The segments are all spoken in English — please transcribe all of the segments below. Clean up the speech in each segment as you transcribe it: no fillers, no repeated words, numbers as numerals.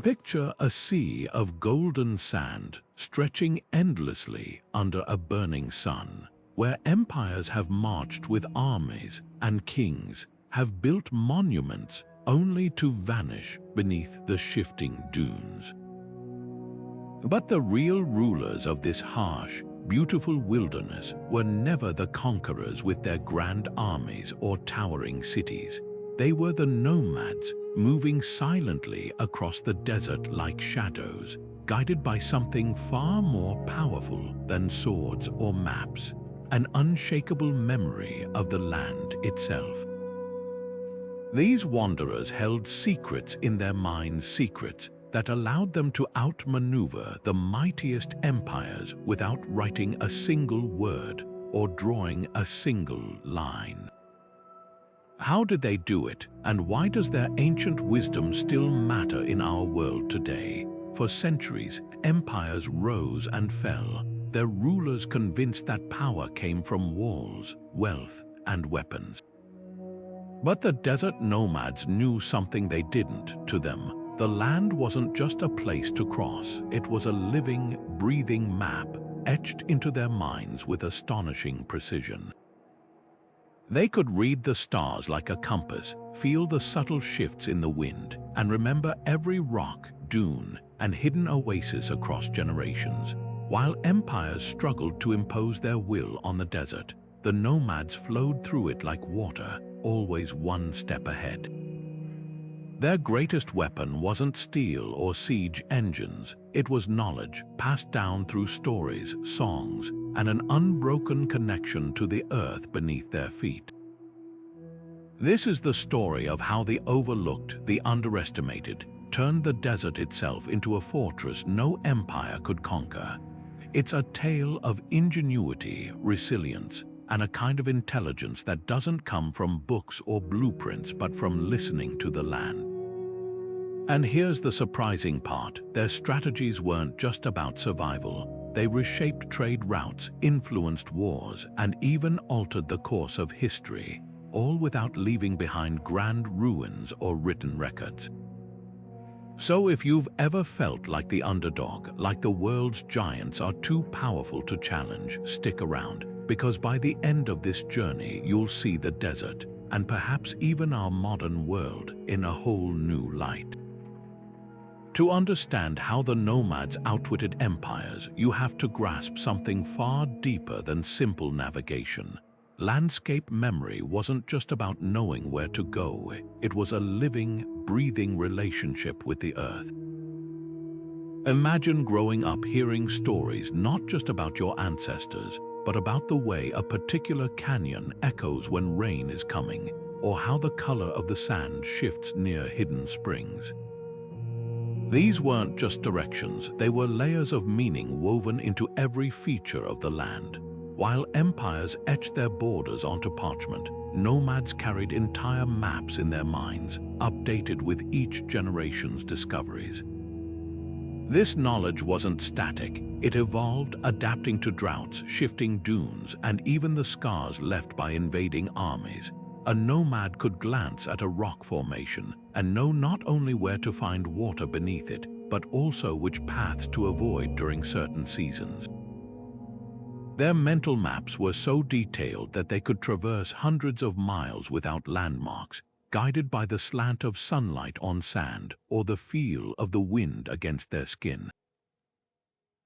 Picture a sea of golden sand stretching endlessly under a burning sun, where empires have marched with armies and kings have built monuments only to vanish beneath the shifting dunes. But the real rulers of this harsh, beautiful wilderness were never the conquerors with their grand armies or towering cities. They were the nomads, moving silently across the desert like shadows, guided by something far more powerful than swords or maps, an unshakable memory of the land itself. These wanderers held secrets in their minds, secrets that allowed them to outmaneuver the mightiest empires without writing a single word or drawing a single line. How did they do it, and why does their ancient wisdom still matter in our world today? For centuries, empires rose and fell, their rulers convinced that power came from walls, wealth, and weapons. But the desert nomads knew something they didn't. To them, the land wasn't just a place to cross, it was a living, breathing map etched into their minds with astonishing precision. They could read the stars like a compass, feel the subtle shifts in the wind, and remember every rock, dune, and hidden oasis across generations. While empires struggled to impose their will on the desert, the nomads flowed through it like water, always one step ahead. Their greatest weapon wasn't steel or siege engines, it was knowledge passed down through stories, songs, and an unbroken connection to the earth beneath their feet. This is the story of how the overlooked, the underestimated, turned the desert itself into a fortress no empire could conquer. It's a tale of ingenuity, resilience, and a kind of intelligence that doesn't come from books or blueprints but from listening to the land. And here's the surprising part, their strategies weren't just about survival. They reshaped trade routes, influenced wars, and even altered the course of history, all without leaving behind grand ruins or written records. So if you've ever felt like the underdog, like the world's giants are too powerful to challenge, stick around, because by the end of this journey you'll see the desert, and perhaps even our modern world, in a whole new light. To understand how the nomads outwitted empires, you have to grasp something far deeper than simple navigation. Landscape memory wasn't just about knowing where to go, it was a living, breathing relationship with the earth. Imagine growing up hearing stories not just about your ancestors, but about the way a particular canyon echoes when rain is coming, or how the color of the sand shifts near hidden springs. These weren't just directions, they were layers of meaning woven into every feature of the land. While empires etched their borders onto parchment, nomads carried entire maps in their minds, updated with each generation's discoveries. This knowledge wasn't static, it evolved, adapting to droughts, shifting dunes, and even the scars left by invading armies. A nomad could glance at a rock formation and know not only where to find water beneath it, but also which paths to avoid during certain seasons. Their mental maps were so detailed that they could traverse hundreds of miles without landmarks, guided by the slant of sunlight on sand or the feel of the wind against their skin.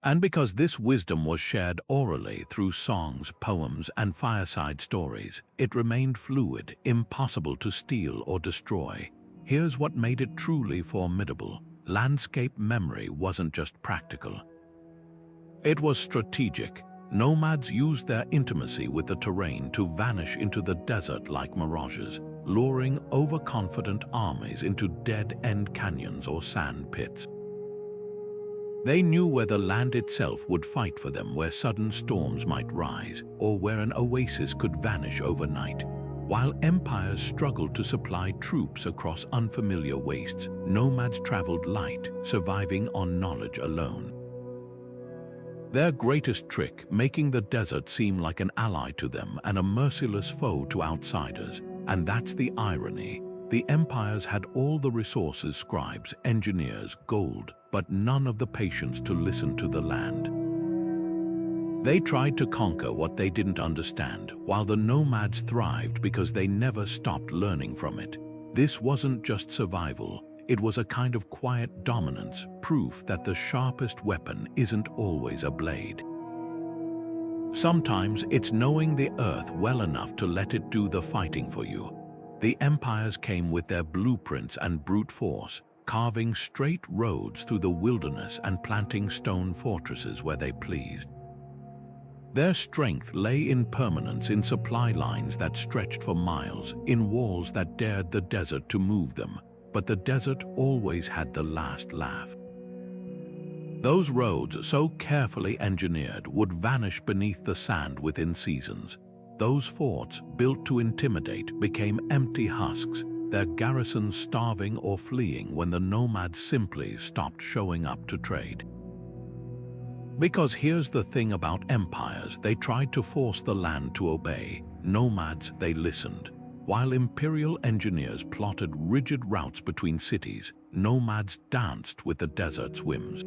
And because this wisdom was shared orally through songs, poems, and fireside stories, it remained fluid, impossible to steal or destroy. Here's what made it truly formidable. Landscape memory wasn't just practical. It was strategic. Nomads used their intimacy with the terrain to vanish into the desert like mirages, luring overconfident armies into dead-end canyons or sand pits. They knew where the land itself would fight for them, where sudden storms might rise, or where an oasis could vanish overnight. While empires struggled to supply troops across unfamiliar wastes, nomads traveled light, surviving on knowledge alone. Their greatest trick, making the desert seem like an ally to them and a merciless foe to outsiders. And that's the irony. The empires had all the resources, scribes, engineers, gold, but none of the patience to listen to the land. They tried to conquer what they didn't understand, while the nomads thrived because they never stopped learning from it. This wasn't just survival, it was a kind of quiet dominance, proof that the sharpest weapon isn't always a blade. Sometimes it's knowing the earth well enough to let it do the fighting for you. The empires came with their blueprints and brute force, carving straight roads through the wilderness and planting stone fortresses where they pleased. Their strength lay in permanence, in supply lines that stretched for miles, in walls that dared the desert to move them, but the desert always had the last laugh. Those roads, so carefully engineered, would vanish beneath the sand within seasons. Those forts, built to intimidate, became empty husks, their garrisons starving or fleeing when the nomads simply stopped showing up to trade. Because here's the thing about empires, they tried to force the land to obey. Nomads, they listened. While imperial engineers plotted rigid routes between cities, nomads danced with the desert's whims.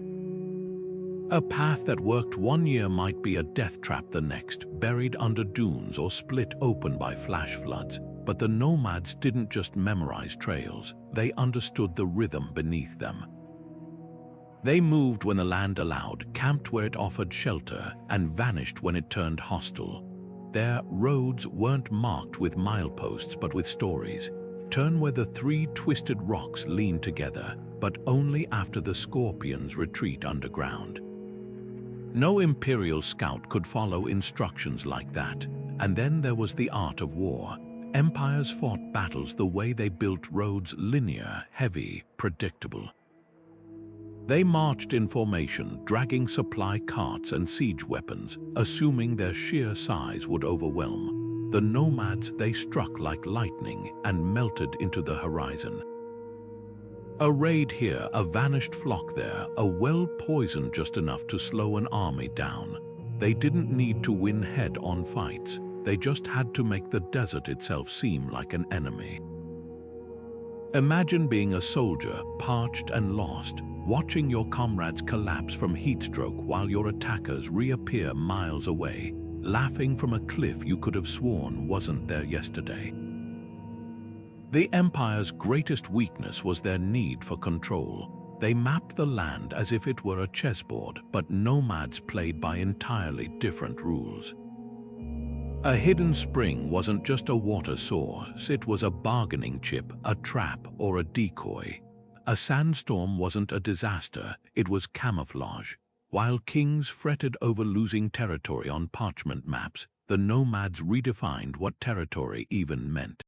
A path that worked one year might be a death trap the next, buried under dunes or split open by flash floods. But the nomads didn't just memorize trails, they understood the rhythm beneath them. They moved when the land allowed, camped where it offered shelter, and vanished when it turned hostile. Their roads weren't marked with mileposts but with stories. Turn where the three twisted rocks lean together, but only after the scorpions retreat underground. No imperial scout could follow instructions like that. And then there was the art of war. Empires fought battles the way they built roads: linear, heavy, predictable. They marched in formation, dragging supply carts and siege weapons, assuming their sheer size would overwhelm. The nomads, they struck like lightning and melted into the horizon. A raid here, a vanished flock there, a well poisoned just enough to slow an army down. They didn't need to win head-on fights. They just had to make the desert itself seem like an enemy. Imagine being a soldier, parched and lost, watching your comrades collapse from heatstroke while your attackers reappear miles away, laughing from a cliff you could have sworn wasn't there yesterday. The Empire's greatest weakness was their need for control. They mapped the land as if it were a chessboard, but nomads played by entirely different rules. A hidden spring wasn't just a water source, it was a bargaining chip, a trap, or a decoy. A sandstorm wasn't a disaster, it was camouflage. While kings fretted over losing territory on parchment maps, the nomads redefined what territory even meant.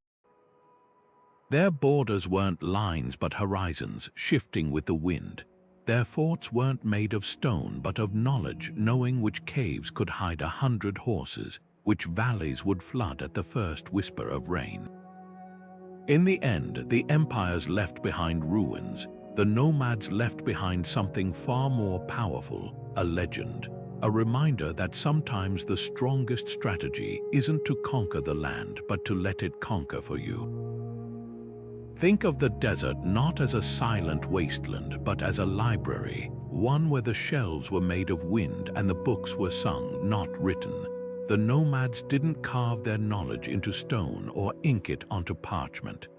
Their borders weren't lines but horizons, shifting with the wind. Their forts weren't made of stone but of knowledge, knowing which caves could hide 100 horses, which valleys would flood at the first whisper of rain. In the end, the empires left behind ruins. The nomads left behind something far more powerful, a legend, a reminder that sometimes the strongest strategy isn't to conquer the land, but to let it conquer for you. Think of the desert not as a silent wasteland, but as a library, one where the shelves were made of wind and the books were sung, not written. The nomads didn't carve their knowledge into stone or ink it onto parchment.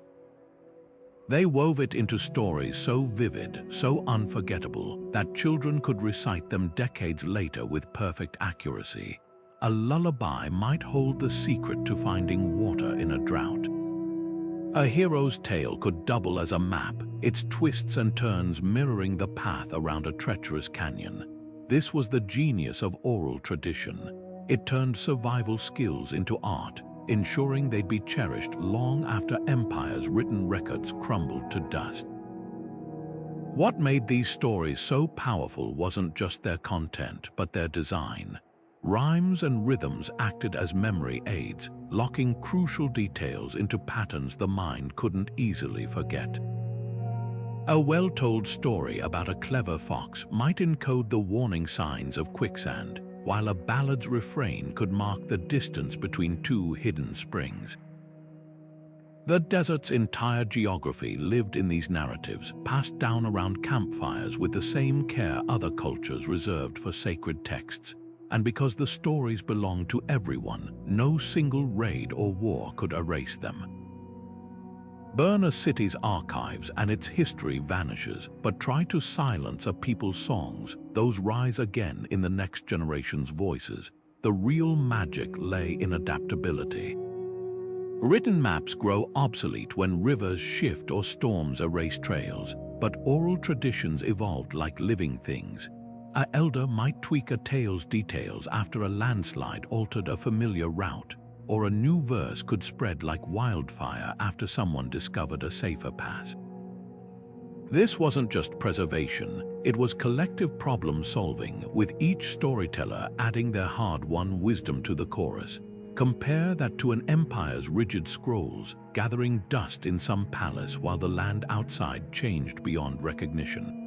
They wove it into stories so vivid, so unforgettable, that children could recite them decades later with perfect accuracy. A lullaby might hold the secret to finding water in a drought. A hero's tale could double as a map, its twists and turns mirroring the path around a treacherous canyon. This was the genius of oral tradition. It turned survival skills into art, ensuring they'd be cherished long after empires' written records crumbled to dust. What made these stories so powerful wasn't just their content, but their design. Rhymes and rhythms acted as memory aids, locking crucial details into patterns the mind couldn't easily forget. A well-told story about a clever fox might encode the warning signs of quicksand, while a ballad's refrain could mark the distance between two hidden springs. The desert's entire geography lived in these narratives, passed down around campfires with the same care other cultures reserved for sacred texts. And because the stories belonged to everyone, no single raid or war could erase them. Burn a city's archives and its history vanishes, but try to silence a people's songs, those rise again in the next generation's voices. The real magic lay in adaptability. Written maps grow obsolete when rivers shift or storms erase trails, but oral traditions evolved like living things. An elder might tweak a tale's details after a landslide altered a familiar route, or a new verse could spread like wildfire after someone discovered a safer path. This wasn't just preservation, it was collective problem solving, with each storyteller adding their hard-won wisdom to the chorus. Compare that to an empire's rigid scrolls, gathering dust in some palace while the land outside changed beyond recognition.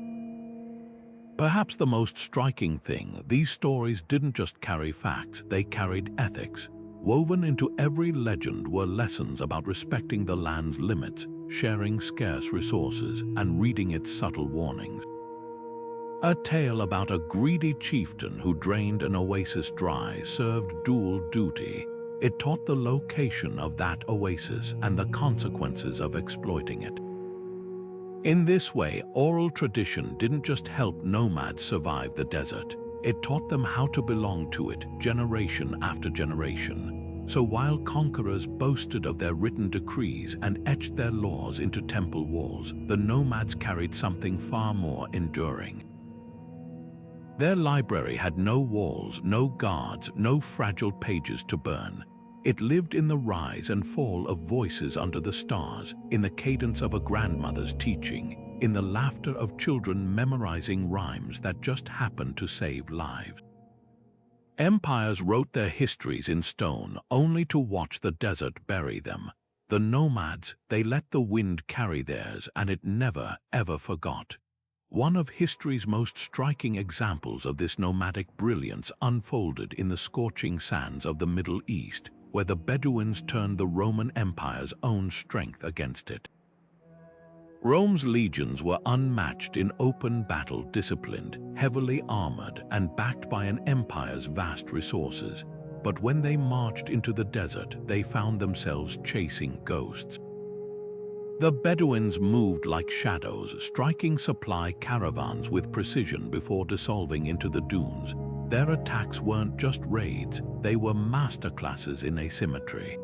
Perhaps the most striking thing, these stories didn't just carry facts, they carried ethics. Woven into every legend were lessons about respecting the land's limits, sharing scarce resources, and reading its subtle warnings. A tale about a greedy chieftain who drained an oasis dry served dual duty. It taught the location of that oasis and the consequences of exploiting it. In this way, oral tradition didn't just help nomads survive the desert, it taught them how to belong to it generation after generation. So while conquerors boasted of their written decrees and etched their laws into temple walls, the nomads carried something far more enduring. Their library had no walls, no guards, no fragile pages to burn. It lived in the rise and fall of voices under the stars, in the cadence of a grandmother's teaching, in the laughter of children memorizing rhymes that just happened to save lives. Empires wrote their histories in stone, only to watch the desert bury them. The nomads, they let the wind carry theirs, and it never, ever forgot. One of history's most striking examples of this nomadic brilliance unfolded in the scorching sands of the Middle East, where the Bedouins turned the Roman Empire's own strength against it. Rome's legions were unmatched in open battle, disciplined, heavily armored, and backed by an empire's vast resources. But when they marched into the desert, they found themselves chasing ghosts. The Bedouins moved like shadows, striking supply caravans with precision before dissolving into the dunes. Their attacks weren't just raids, they were masterclasses in asymmetry.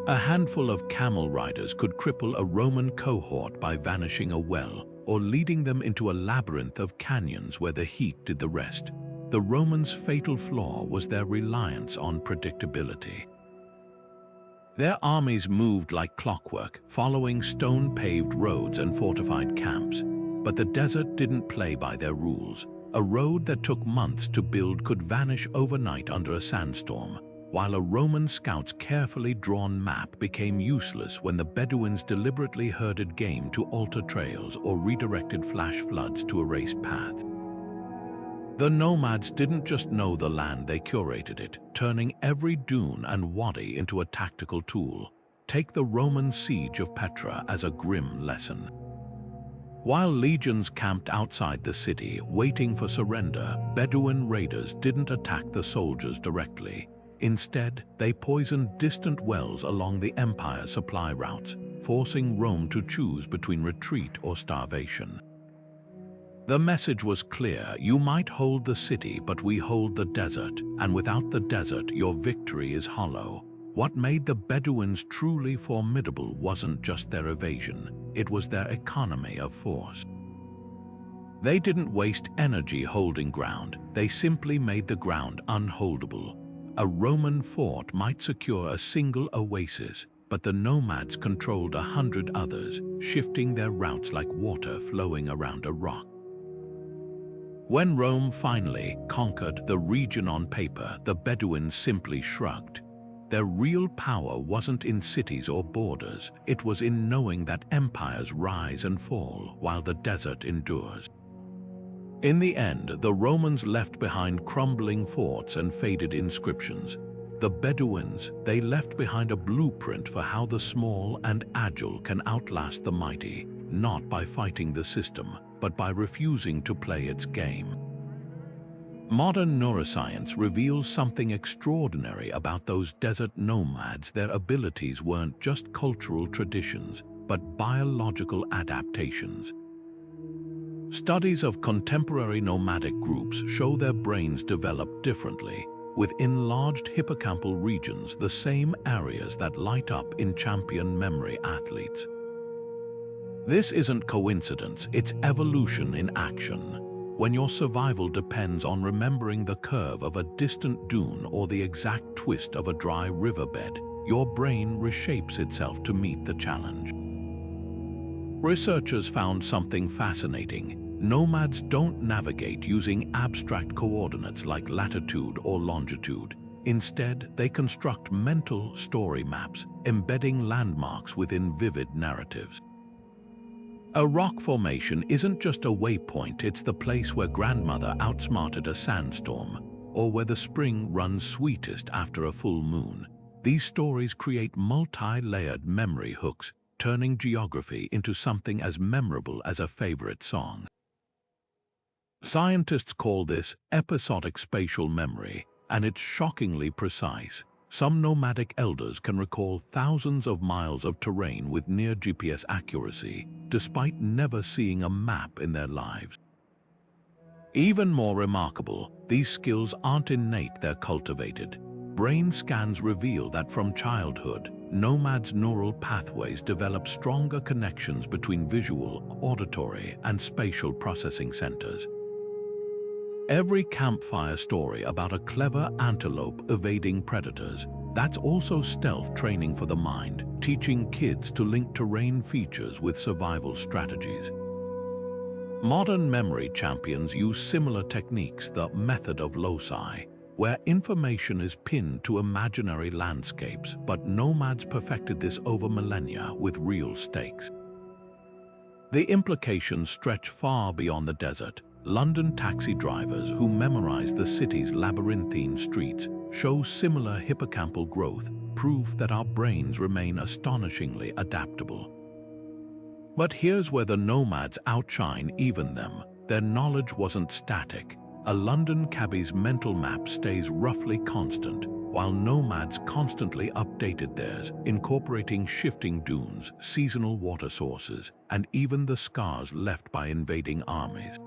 A handful of camel riders could cripple a Roman cohort by vanishing a well, or leading them into a labyrinth of canyons where the heat did the rest. The Romans' fatal flaw was their reliance on predictability. Their armies moved like clockwork, following stone-paved roads and fortified camps. But the desert didn't play by their rules. A road that took months to build could vanish overnight under a sandstorm, while a Roman scout's carefully drawn map became useless when the Bedouins deliberately herded game to alter trails or redirected flash floods to erase paths. The nomads didn't just know the land, they curated it, turning every dune and wadi into a tactical tool. Take the Roman siege of Petra as a grim lesson. While legions camped outside the city, waiting for surrender, Bedouin raiders didn't attack the soldiers directly. Instead, they poisoned distant wells along the empire's supply routes, forcing Rome to choose between retreat or starvation. The message was clear: you might hold the city, but we hold the desert, and without the desert, your victory is hollow. What made the Bedouins truly formidable wasn't just their evasion, it was their economy of force. They didn't waste energy holding ground, they simply made the ground unholdable. A Roman fort might secure a single oasis, but the nomads controlled 100 others, shifting their routes like water flowing around a rock. When Rome finally conquered the region on paper, the Bedouins simply shrugged. Their real power wasn't in cities or borders, it was in knowing that empires rise and fall while the desert endures. In the end, the Romans left behind crumbling forts and faded inscriptions, The Bedouins, they left behind a blueprint for how the small and agile can outlast the mighty, not by fighting the system, but by refusing to play its game. Modern neuroscience reveals something extraordinary about those desert nomads. Their abilities weren't just cultural traditions, but biological adaptations. Studies of contemporary nomadic groups show their brains develop differently, with enlarged hippocampal regions, the same areas that light up in champion memory athletes. This isn't coincidence, it's evolution in action. When your survival depends on remembering the curve of a distant dune or the exact twist of a dry riverbed, your brain reshapes itself to meet the challenge. Researchers found something fascinating. Nomads don't navigate using abstract coordinates like latitude or longitude. Instead, they construct mental story maps, embedding landmarks within vivid narratives. A rock formation isn't just a waypoint, it's the place where grandmother outsmarted a sandstorm, or where the spring runs sweetest after a full moon. These stories create multi-layered memory hooks, turning geography into something as memorable as a favorite song. Scientists call this episodic spatial memory, and it's shockingly precise. Some nomadic elders can recall thousands of miles of terrain with near GPS accuracy, despite never seeing a map in their lives. Even more remarkable, these skills aren't innate, they're cultivated. Brain scans reveal that from childhood, nomads' neural pathways develop stronger connections between visual, auditory, and spatial processing centers. Every campfire story about a clever antelope evading predators, that's also stealth training for the mind, teaching kids to link terrain features with survival strategies. Modern memory champions use similar techniques, the method of loci, where information is pinned to imaginary landscapes, but nomads perfected this over millennia with real stakes. The implications stretch far beyond the desert. London taxi drivers who memorize the city's labyrinthine streets show similar hippocampal growth, proof that our brains remain astonishingly adaptable. But here's where the nomads outshine even them. Their knowledge wasn't static. A London cabbie's mental map stays roughly constant, while nomads constantly updated theirs, incorporating shifting dunes, seasonal water sources, and even the scars left by invading armies.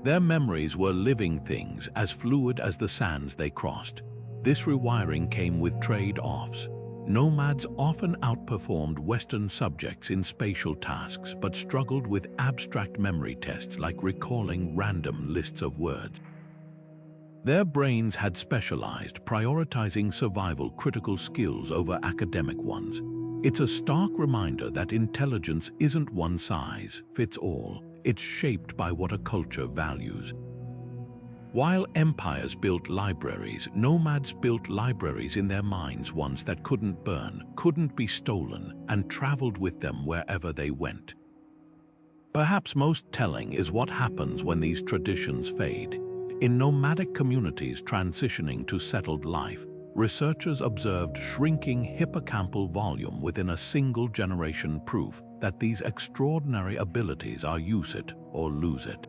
Their memories were living things, as fluid as the sands they crossed. This rewiring came with trade-offs. Nomads often outperformed Western subjects in spatial tasks, but struggled with abstract memory tests like recalling random lists of words. Their brains had specialized, prioritizing survival-critical skills over academic ones. It's a stark reminder that intelligence isn't one size fits all. It's shaped by what a culture values. While empires built libraries, nomads built libraries in their minds, ones that couldn't burn, couldn't be stolen, and traveled with them wherever they went. Perhaps most telling is what happens when these traditions fade. In nomadic communities transitioning to settled life, researchers observed shrinking hippocampal volume within a single generation, proof that these extraordinary abilities are use it or lose it.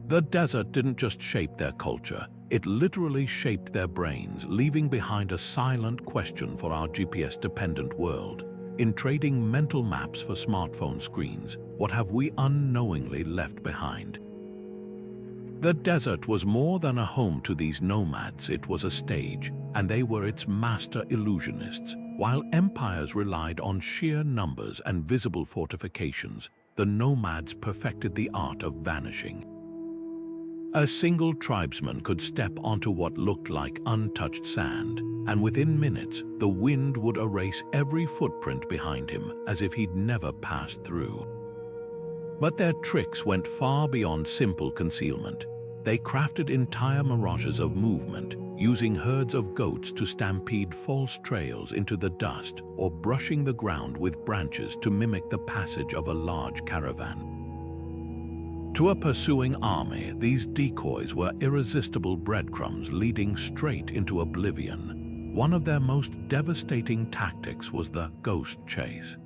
The desert didn't just shape their culture, it literally shaped their brains, leaving behind a silent question for our GPS-dependent world. In trading mental maps for smartphone screens, what have we unknowingly left behind? The desert was more than a home to these nomads, it was a stage, and they were its master illusionists. While empires relied on sheer numbers and visible fortifications, the nomads perfected the art of vanishing. A single tribesman could step onto what looked like untouched sand, and within minutes, the wind would erase every footprint behind him as if he'd never passed through. But their tricks went far beyond simple concealment. They crafted entire mirages of movement, using herds of goats to stampede false trails into the dust or brushing the ground with branches to mimic the passage of a large caravan. To a pursuing army, these decoys were irresistible breadcrumbs leading straight into oblivion. One of their most devastating tactics was the ghost chase.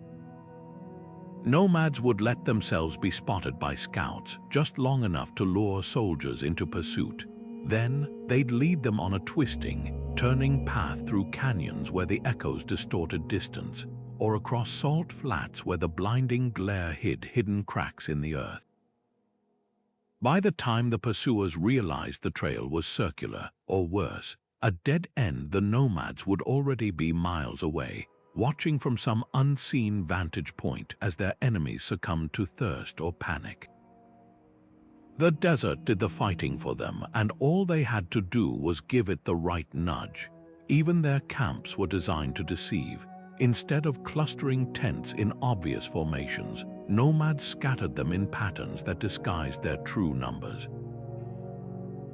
Nomads would let themselves be spotted by scouts just long enough to lure soldiers into pursuit. Then, they'd lead them on a twisting, turning path through canyons where the echoes distorted distance, or across salt flats where the blinding glare hid hidden cracks in the earth. By the time the pursuers realized the trail was circular, or worse, a dead end, the nomads would already be miles away, watching from some unseen vantage point as their enemies succumbed to thirst or panic. The desert did the fighting for them, and all they had to do was give it the right nudge. Even their camps were designed to deceive. Instead of clustering tents in obvious formations, nomads scattered them in patterns that disguised their true numbers.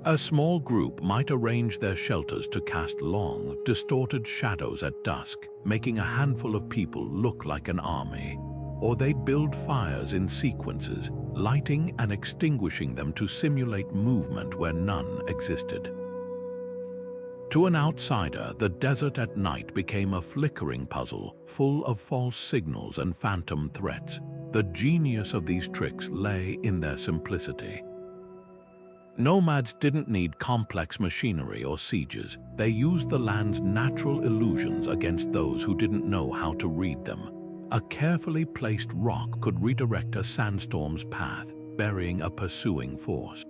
A small group might arrange their shelters to cast long, distorted shadows at dusk, making a handful of people look like an army. Or they'd build fires in sequences, lighting and extinguishing them to simulate movement where none existed. To an outsider, the desert at night became a flickering puzzle, full of false signals and phantom threats. The genius of these tricks lay in their simplicity. Nomads didn't need complex machinery or sieges. They used the land's natural illusions against those who didn't know how to read them. A carefully placed rock could redirect a sandstorm's path, burying a pursuing force.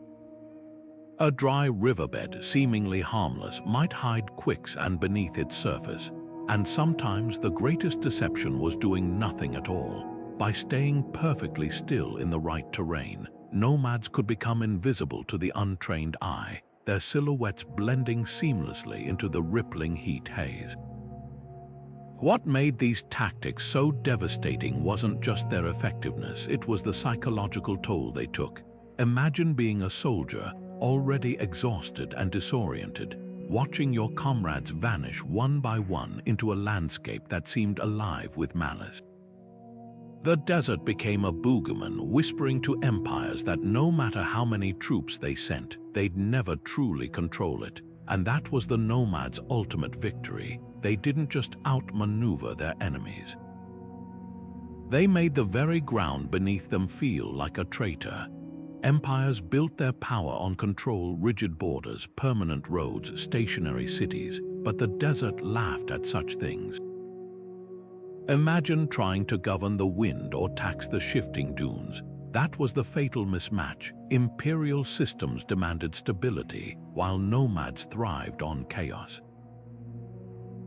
A dry riverbed, seemingly harmless, might hide quicksand beneath its surface, and sometimes the greatest deception was doing nothing at all. By staying perfectly still in the right terrain, nomads could become invisible to the untrained eye, their silhouettes blending seamlessly into the rippling heat haze. What made these tactics so devastating wasn't just their effectiveness, it was the psychological toll they took. Imagine being a soldier, already exhausted and disoriented, watching your comrades vanish one by one into a landscape that seemed alive with malice. The desert became a boogeyman, whispering to empires that no matter how many troops they sent, they'd never truly control it. And that was the nomads' ultimate victory. They didn't just outmaneuver their enemies. They made the very ground beneath them feel like a traitor. Empires built their power on control, rigid borders, permanent roads, stationary cities, but the desert laughed at such things. Imagine trying to govern the wind or tax the shifting dunes. That was the fatal mismatch. Imperial systems demanded stability, while nomads thrived on chaos.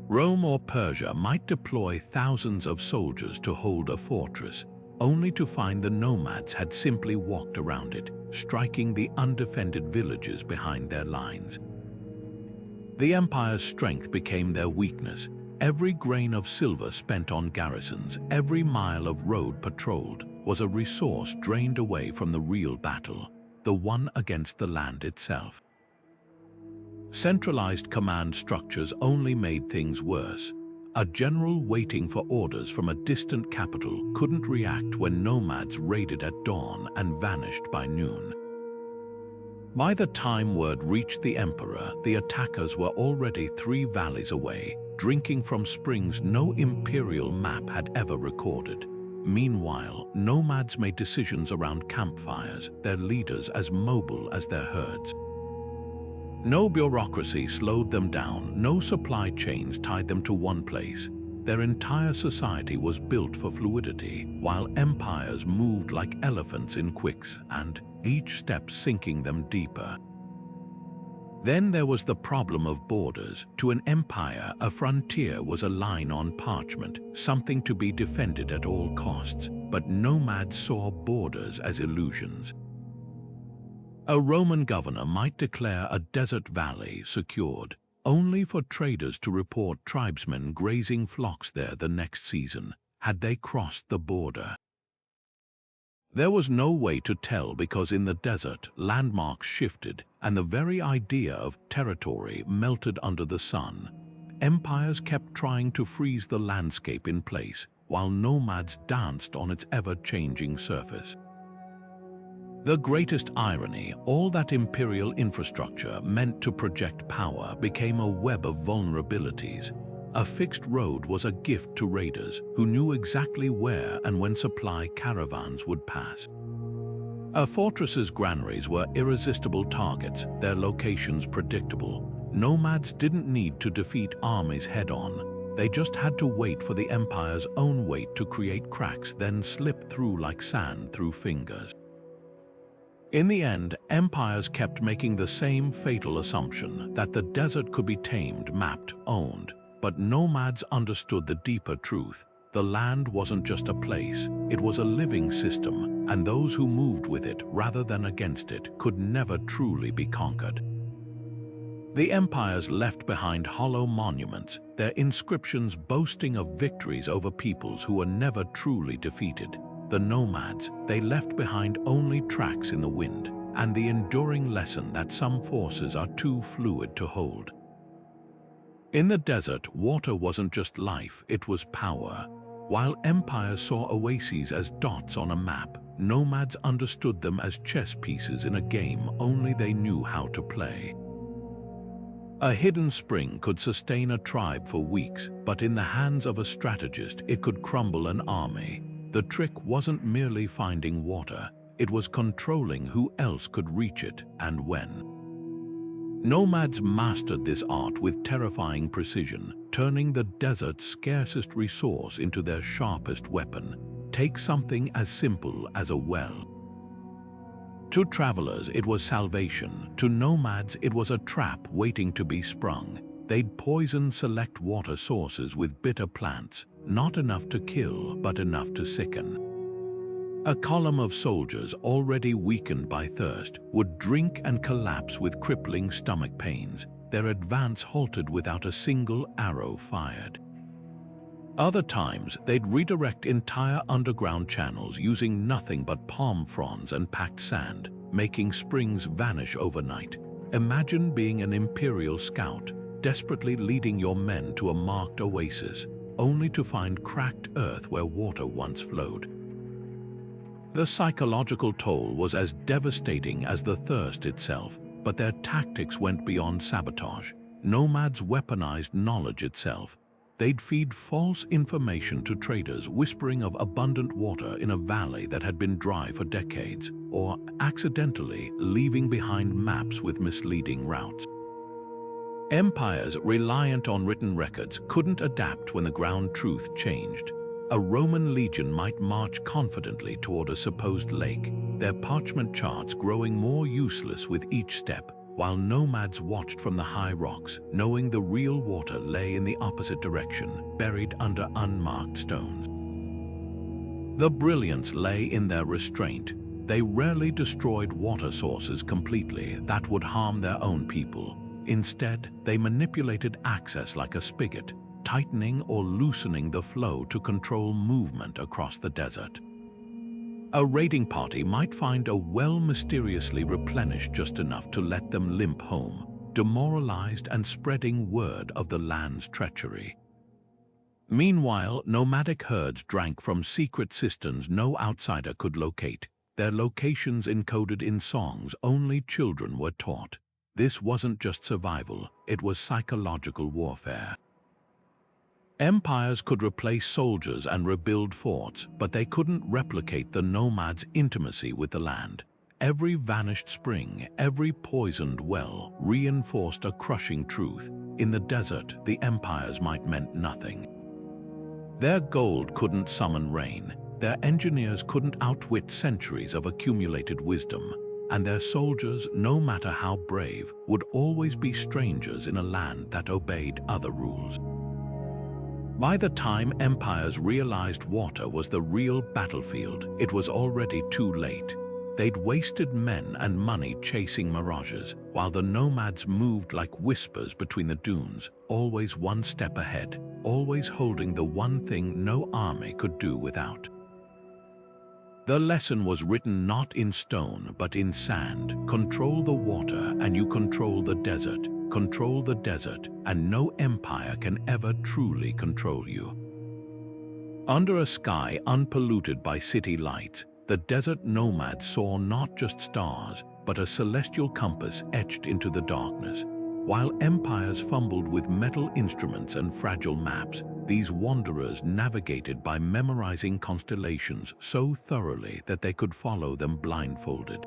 Rome or Persia might deploy thousands of soldiers to hold a fortress, only to find the nomads had simply walked around it, striking the undefended villages behind their lines. The empire's strength became their weakness. Every grain of silver spent on garrisons, every mile of road patrolled, was a resource drained away from the real battle, the one against the land itself. Centralized command structures only made things worse. A general waiting for orders from a distant capital couldn't react when nomads raided at dawn and vanished by noon. By the time word reached the emperor, the attackers were already 3 valleys away, drinking from springs no imperial map had ever recorded. Meanwhile, nomads made decisions around campfires, their leaders as mobile as their herds. No bureaucracy slowed them down, no supply chains tied them to one place. Their entire society was built for fluidity, while empires moved like elephants in quicksand, each step sinking them deeper. Then there was the problem of borders. To an empire, a frontier was a line on parchment, something to be defended at all costs, but nomads saw borders as illusions. A Roman governor might declare a desert valley secured, only for traders to report tribesmen grazing flocks there the next season, had they crossed the border. There was no way to tell because in the desert, landmarks shifted and the very idea of territory melted under the sun. Empires kept trying to freeze the landscape in place, while nomads danced on its ever-changing surface. The greatest irony, all that imperial infrastructure meant to project power became a web of vulnerabilities. A fixed road was a gift to raiders who knew exactly where and when supply caravans would pass. A fortress's granaries were irresistible targets, their locations predictable. Nomads didn't need to defeat armies head-on. They just had to wait for the Empire's own weight to create cracks, then slip through like sand through fingers. In the end, empires kept making the same fatal assumption that the desert could be tamed, mapped, owned. But nomads understood the deeper truth. The land wasn't just a place, it was a living system, and those who moved with it rather than against it could never truly be conquered. The empires left behind hollow monuments, their inscriptions boasting of victories over peoples who were never truly defeated. The nomads, they left behind only tracks in the wind, and the enduring lesson that some forces are too fluid to hold. In the desert, water wasn't just life, it was power. While empires saw oases as dots on a map, nomads understood them as chess pieces in a game only they knew how to play. A hidden spring could sustain a tribe for weeks, but in the hands of a strategist, it could crumble an army. The trick wasn't merely finding water, it was controlling who else could reach it and when. Nomads mastered this art with terrifying precision, turning the desert's scarcest resource into their sharpest weapon. Take something as simple as a well. To travelers, it was salvation. To nomads, it was a trap waiting to be sprung. They'd poison select water sources with bitter plants, not enough to kill, but enough to sicken. A column of soldiers, already weakened by thirst, would drink and collapse with crippling stomach pains, their advance halted without a single arrow fired. Other times, they'd redirect entire underground channels using nothing but palm fronds and packed sand, making springs vanish overnight. Imagine being an imperial scout, desperately leading your men to a marked oasis, only to find cracked earth where water once flowed. The psychological toll was as devastating as the thirst itself, but their tactics went beyond sabotage. Nomads weaponized knowledge itself. They'd feed false information to traders whispering of abundant water in a valley that had been dry for decades, or accidentally leaving behind maps with misleading routes. Empires reliant on written records couldn't adapt when the ground truth changed. A Roman legion might march confidently toward a supposed lake, their parchment charts growing more useless with each step, while nomads watched from the high rocks, knowing the real water lay in the opposite direction, buried under unmarked stones. The brilliance lay in their restraint. They rarely destroyed water sources completely that would harm their own people. Instead, they manipulated access like a spigot, tightening or loosening the flow to control movement across the desert. A raiding party might find a well mysteriously replenished just enough to let them limp home, demoralized and spreading word of the land's treachery. Meanwhile, nomadic herds drank from secret cisterns no outsider could locate, their locations encoded in songs only children were taught. This wasn't just survival, it was psychological warfare. Empires could replace soldiers and rebuild forts, but they couldn't replicate the nomads' intimacy with the land. Every vanished spring, every poisoned well, reinforced a crushing truth. In the desert, the empires might meant nothing. Their gold couldn't summon rain, their engineers couldn't outwit centuries of accumulated wisdom, and their soldiers, no matter how brave, would always be strangers in a land that obeyed other rules. By the time empires realized water was the real battlefield, it was already too late. They'd wasted men and money chasing mirages, while the nomads moved like whispers between the dunes, always one step ahead, always holding the one thing no army could do without. The lesson was written not in stone, but in sand. Control the water and you control the desert. Control the desert and no empire can ever truly control you. Under a sky unpolluted by city lights, the desert nomads saw not just stars, but a celestial compass etched into the darkness. While empires fumbled with metal instruments and fragile maps, these wanderers navigated by memorizing constellations so thoroughly that they could follow them blindfolded.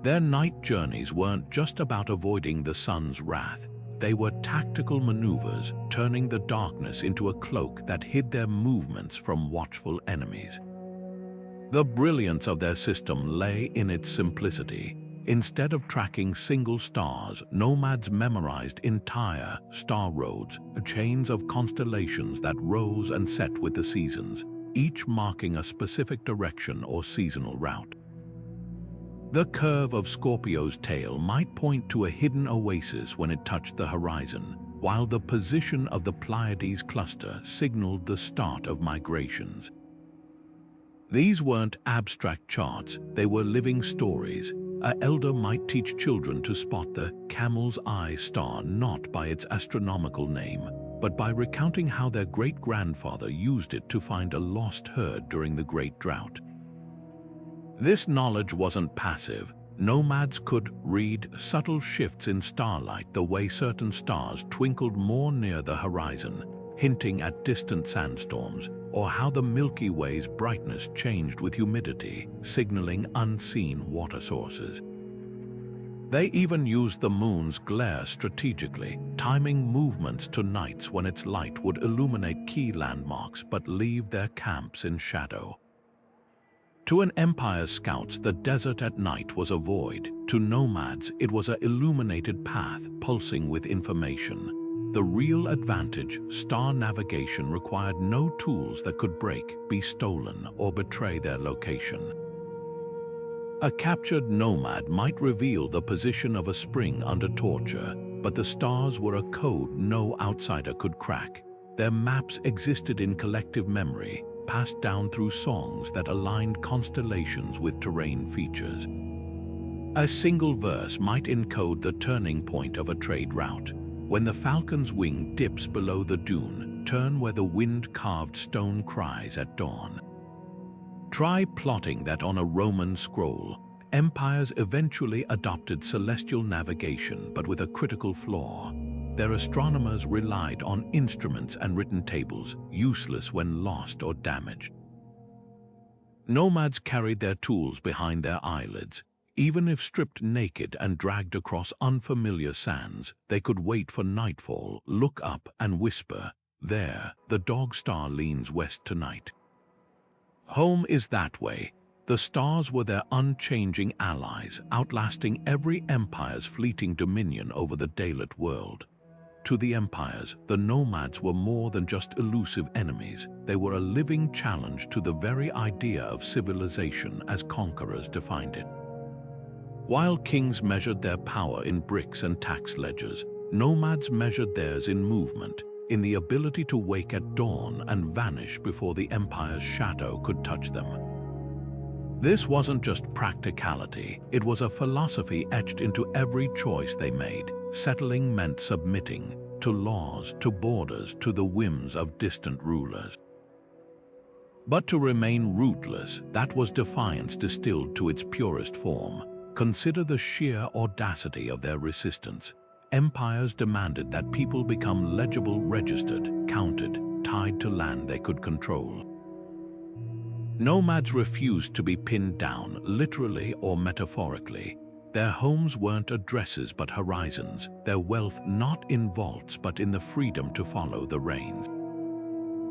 Their night journeys weren't just about avoiding the sun's wrath. They were tactical maneuvers, turning the darkness into a cloak that hid their movements from watchful enemies. The brilliance of their system lay in its simplicity. Instead of tracking single stars, nomads memorized entire star roads, chains of constellations that rose and set with the seasons, each marking a specific direction or seasonal route. The curve of Scorpio's tail might point to a hidden oasis when it touched the horizon, while the position of the Pleiades cluster signaled the start of migrations. These weren't abstract charts, they were living stories. An elder might teach children to spot the camel's eye star not by its astronomical name, but by recounting how their great-grandfather used it to find a lost herd during the Great Drought. This knowledge wasn't passive. Nomads could read subtle shifts in starlight, the way certain stars twinkled more near the horizon, hinting at distant sandstorms, or how the Milky Way's brightness changed with humidity, signaling unseen water sources. They even used the moon's glare strategically, timing movements to nights when its light would illuminate key landmarks but leave their camps in shadow. To an empire's scouts, the desert at night was a void. To nomads, it was an illuminated path pulsing with information. The real advantage, star navigation, required no tools that could break, be stolen, or betray their location. A captured nomad might reveal the position of a spring under torture, but the stars were a code no outsider could crack. Their maps existed in collective memory, passed down through songs that aligned constellations with terrain features. A single verse might encode the turning point of a trade route. When the falcon's wing dips below the dune, turn where the wind-carved stone cries at dawn. Try plotting that on a Roman scroll. Empires eventually adopted celestial navigation, but with a critical flaw. Their astronomers relied on instruments and written tables, useless when lost or damaged. Nomads carried their tools behind their eyelids. Even if stripped naked and dragged across unfamiliar sands, they could wait for nightfall, look up and whisper, "There, the dog star leans west tonight." Home is that way. The stars were their unchanging allies, outlasting every empire's fleeting dominion over the daylit world. To the empires, the nomads were more than just elusive enemies. They were a living challenge to the very idea of civilization as conquerors defined it. While kings measured their power in bricks and tax ledgers, nomads measured theirs in movement, in the ability to wake at dawn and vanish before the empire's shadow could touch them. This wasn't just practicality, it was a philosophy etched into every choice they made. Settling meant submitting to laws, to borders, to the whims of distant rulers. But to remain rootless, that was defiance distilled to its purest form. Consider the sheer audacity of their resistance. Empires demanded that people become legible, registered, counted, tied to land they could control. Nomads refused to be pinned down, literally or metaphorically. Their homes weren't addresses but horizons, their wealth not in vaults but in the freedom to follow the reins.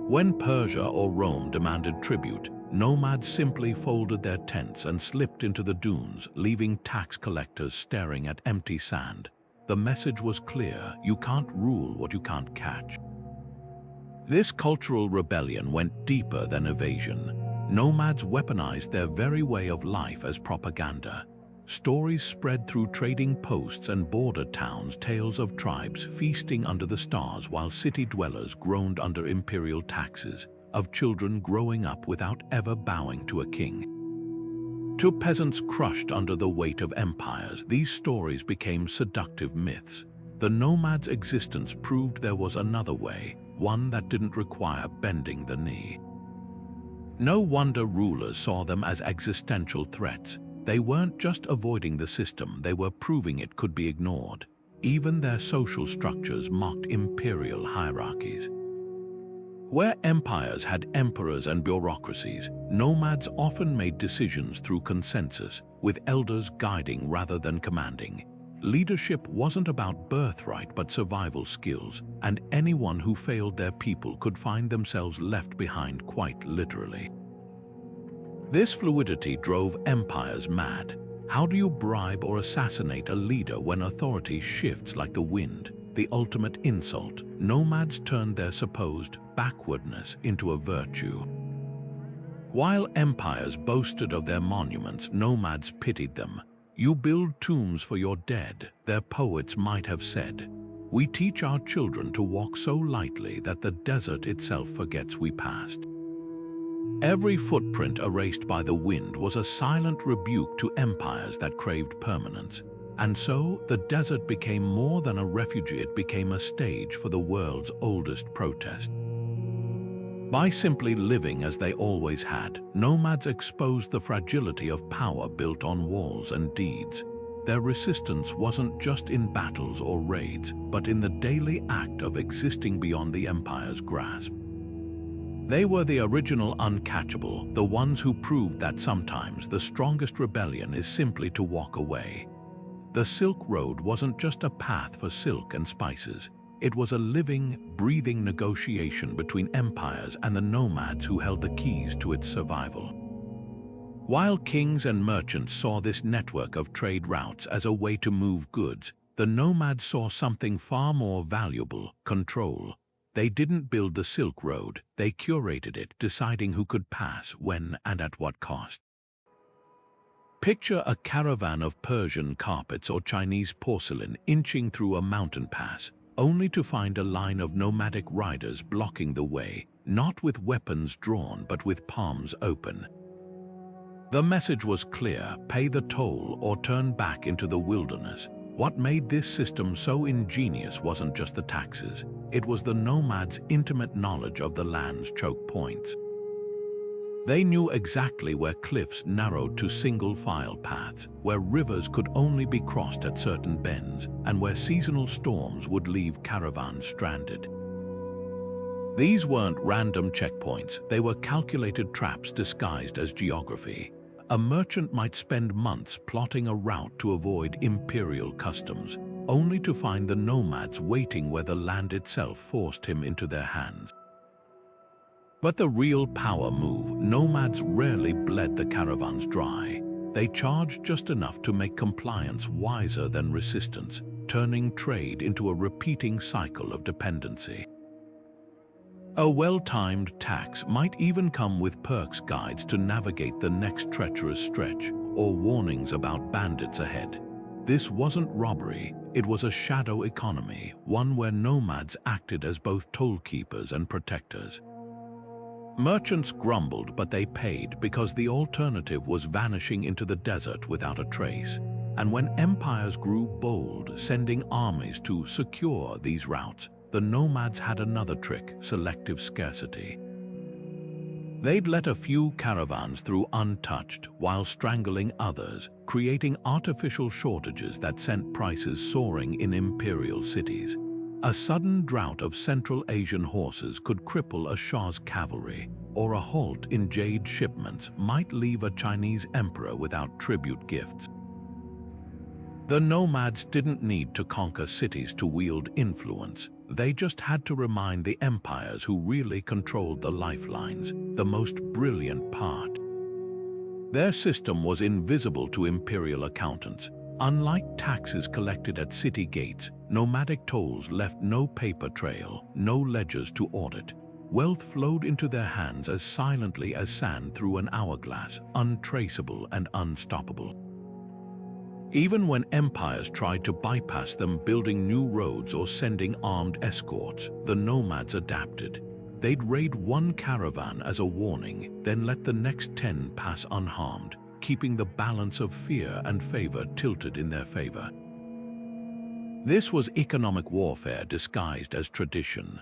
When Persia or Rome demanded tribute, nomads simply folded their tents and slipped into the dunes, leaving tax collectors staring at empty sand. The message was clear: you can't rule what you can't catch. This cultural rebellion went deeper than evasion. Nomads weaponized their very way of life as propaganda. Stories spread through trading posts and border towns, tales of tribes feasting under the stars while city dwellers groaned under imperial taxes, of children growing up without ever bowing to a king. To peasants crushed under the weight of empires, these stories became seductive myths. The nomad's existence proved there was another way, one that didn't require bending the knee. No wonder rulers saw them as existential threats. They weren't just avoiding the system, they were proving it could be ignored. Even their social structures mocked imperial hierarchies. Where empires had emperors and bureaucracies, nomads often made decisions through consensus, with elders guiding rather than commanding. Leadership wasn't about birthright but survival skills, and anyone who failed their people could find themselves left behind quite literally. This fluidity drove empires mad. How do you bribe or assassinate a leader when authority shifts like the wind? The ultimate insult. Nomads turned their supposed backwardness into a virtue. While empires boasted of their monuments, nomads pitied them. You build tombs for your dead, their poets might have said. We teach our children to walk so lightly that the desert itself forgets we passed. Every footprint erased by the wind was a silent rebuke to empires that craved permanence. And so, the desert became more than a refuge, it became a stage for the world's oldest protest. By simply living as they always had, nomads exposed the fragility of power built on walls and deeds. Their resistance wasn't just in battles or raids, but in the daily act of existing beyond the empire's grasp. They were the original uncatchable, the ones who proved that sometimes the strongest rebellion is simply to walk away. The Silk Road wasn't just a path for silk and spices. It was a living, breathing negotiation between empires and the nomads who held the keys to its survival. While kings and merchants saw this network of trade routes as a way to move goods, the nomads saw something far more valuable: control. They didn't build the Silk Road, they curated it, deciding who could pass, when, and at what cost. Picture a caravan of Persian carpets or Chinese porcelain inching through a mountain pass, only to find a line of nomadic riders blocking the way, not with weapons drawn but with palms open. The message was clear: pay the toll or turn back into the wilderness. What made this system so ingenious wasn't just the taxes, it was the nomads' intimate knowledge of the land's choke points. They knew exactly where cliffs narrowed to single-file paths, where rivers could only be crossed at certain bends, and where seasonal storms would leave caravans stranded. These weren't random checkpoints, they were calculated traps disguised as geography. A merchant might spend months plotting a route to avoid imperial customs, only to find the nomads waiting where the land itself forced him into their hands. But the real power move: nomads rarely bled the caravans dry. They charged just enough to make compliance wiser than resistance, turning trade into a repeating cycle of dependency. A well-timed tax might even come with perks, guides to navigate the next treacherous stretch, or warnings about bandits ahead. This wasn't robbery, it was a shadow economy, one where nomads acted as both tollkeepers and protectors. Merchants grumbled, but they paid because the alternative was vanishing into the desert without a trace. And when empires grew bold, sending armies to secure these routes, the nomads had another trick: selective scarcity. They'd let a few caravans through untouched while strangling others, creating artificial shortages that sent prices soaring in imperial cities. A sudden drought of Central Asian horses could cripple a Shah's cavalry, or a halt in jade shipments might leave a Chinese emperor without tribute gifts. The nomads didn't need to conquer cities to wield influence. They just had to remind the empires who really controlled the lifelines, the most brilliant part. Their system was invisible to imperial accountants. Unlike taxes collected at city gates, nomadic tolls left no paper trail, no ledgers to audit. Wealth flowed into their hands as silently as sand through an hourglass, untraceable and unstoppable. Even when empires tried to bypass them, building new roads or sending armed escorts, the nomads adapted. They'd raid one caravan as a warning, then let the next 10 pass unharmed, keeping the balance of fear and favor tilted in their favor. This was economic warfare disguised as tradition.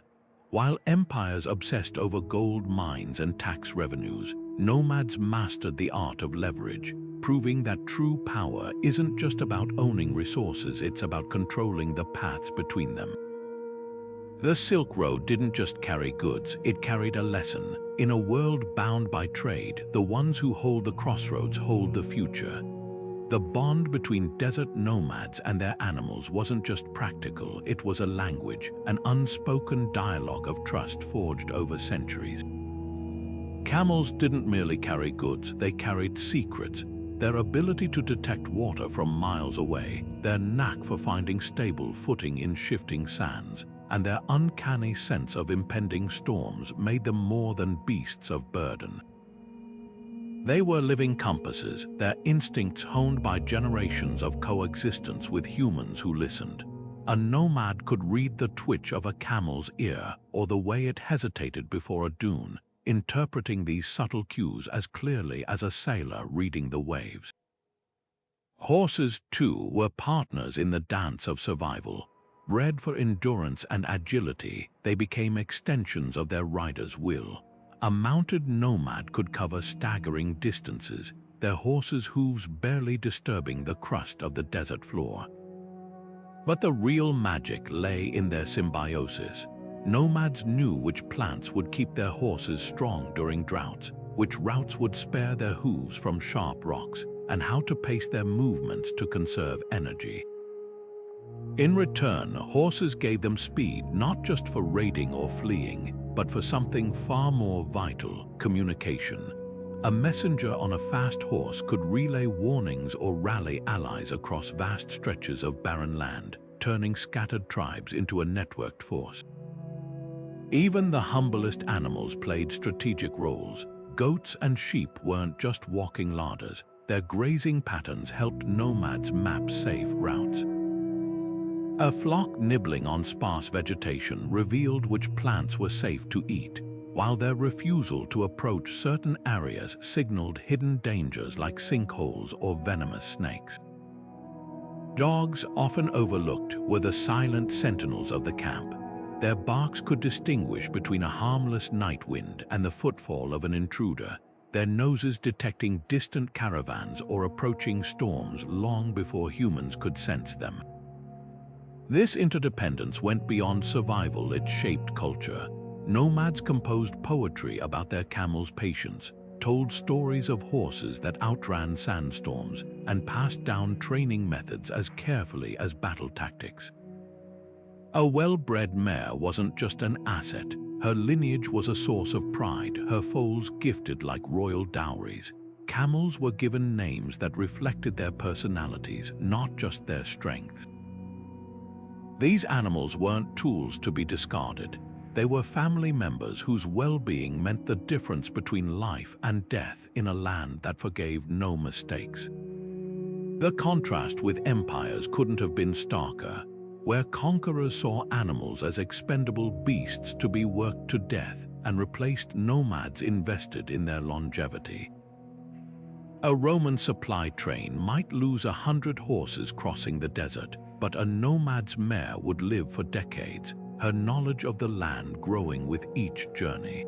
While empires obsessed over gold mines and tax revenues, nomads mastered the art of leverage, proving that true power isn't just about owning resources, it's about controlling the paths between them. The Silk Road didn't just carry goods, it carried a lesson. In a world bound by trade, the ones who hold the crossroads hold the future. The bond between desert nomads and their animals wasn't just practical, it was a language, an unspoken dialogue of trust forged over centuries. Camels didn't merely carry goods, they carried secrets. Their ability to detect water from miles away, their knack for finding stable footing in shifting sands, and their uncanny sense of impending storms made them more than beasts of burden. They were living compasses, their instincts honed by generations of coexistence with humans who listened. A nomad could read the twitch of a camel's ear or the way it hesitated before a dune, interpreting these subtle cues as clearly as a sailor reading the waves. Horses, too, were partners in the dance of survival. Bred for endurance and agility, they became extensions of their rider's will. A mounted nomad could cover staggering distances, their horses' hooves barely disturbing the crust of the desert floor. But the real magic lay in their symbiosis. Nomads knew which plants would keep their horses strong during droughts, which routes would spare their hooves from sharp rocks, and how to pace their movements to conserve energy. In return, horses gave them speed not just for raiding or fleeing, but for something far more vital: communication. A messenger on a fast horse could relay warnings or rally allies across vast stretches of barren land, turning scattered tribes into a networked force. Even the humblest animals played strategic roles. Goats and sheep weren't just walking larders, their grazing patterns helped nomads map safe routes. A flock nibbling on sparse vegetation revealed which plants were safe to eat, while their refusal to approach certain areas signaled hidden dangers like sinkholes or venomous snakes. Dogs, often overlooked, were the silent sentinels of the camp. Their barks could distinguish between a harmless night wind and the footfall of an intruder, their noses detecting distant caravans or approaching storms long before humans could sense them. This interdependence went beyond survival, it shaped culture. Nomads composed poetry about their camels' patience, told stories of horses that outran sandstorms, and passed down training methods as carefully as battle tactics. A well-bred mare wasn't just an asset. Her lineage was a source of pride, her foals gifted like royal dowries. Camels were given names that reflected their personalities, not just their strengths. These animals weren't tools to be discarded. They were family members whose well-being meant the difference between life and death in a land that forgave no mistakes. The contrast with empires couldn't have been starker, where conquerors saw animals as expendable beasts to be worked to death and replaced nomads invested in their longevity. A Roman supply train might lose 100 horses crossing the desert, but a nomad's mare would live for decades, her knowledge of the land growing with each journey.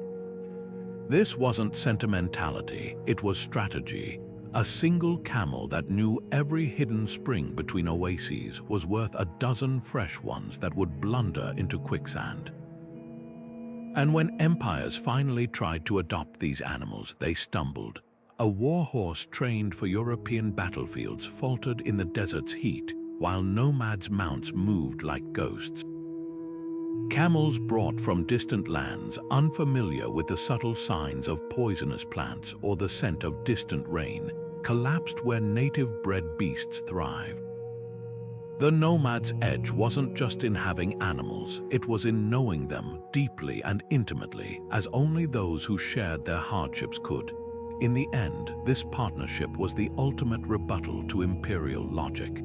This wasn't sentimentality, it was strategy. A single camel that knew every hidden spring between oases was worth a dozen fresh ones that would blunder into quicksand. And when empires finally tried to adopt these animals, they stumbled. A war horse trained for European battlefields faltered in the desert's heat, while nomads' mounts moved like ghosts. Camels brought from distant lands, unfamiliar with the subtle signs of poisonous plants or the scent of distant rain, collapsed where native-bred beasts thrived. The nomad's edge wasn't just in having animals, it was in knowing them deeply and intimately, as only those who shared their hardships could. In the end, this partnership was the ultimate rebuttal to imperial logic.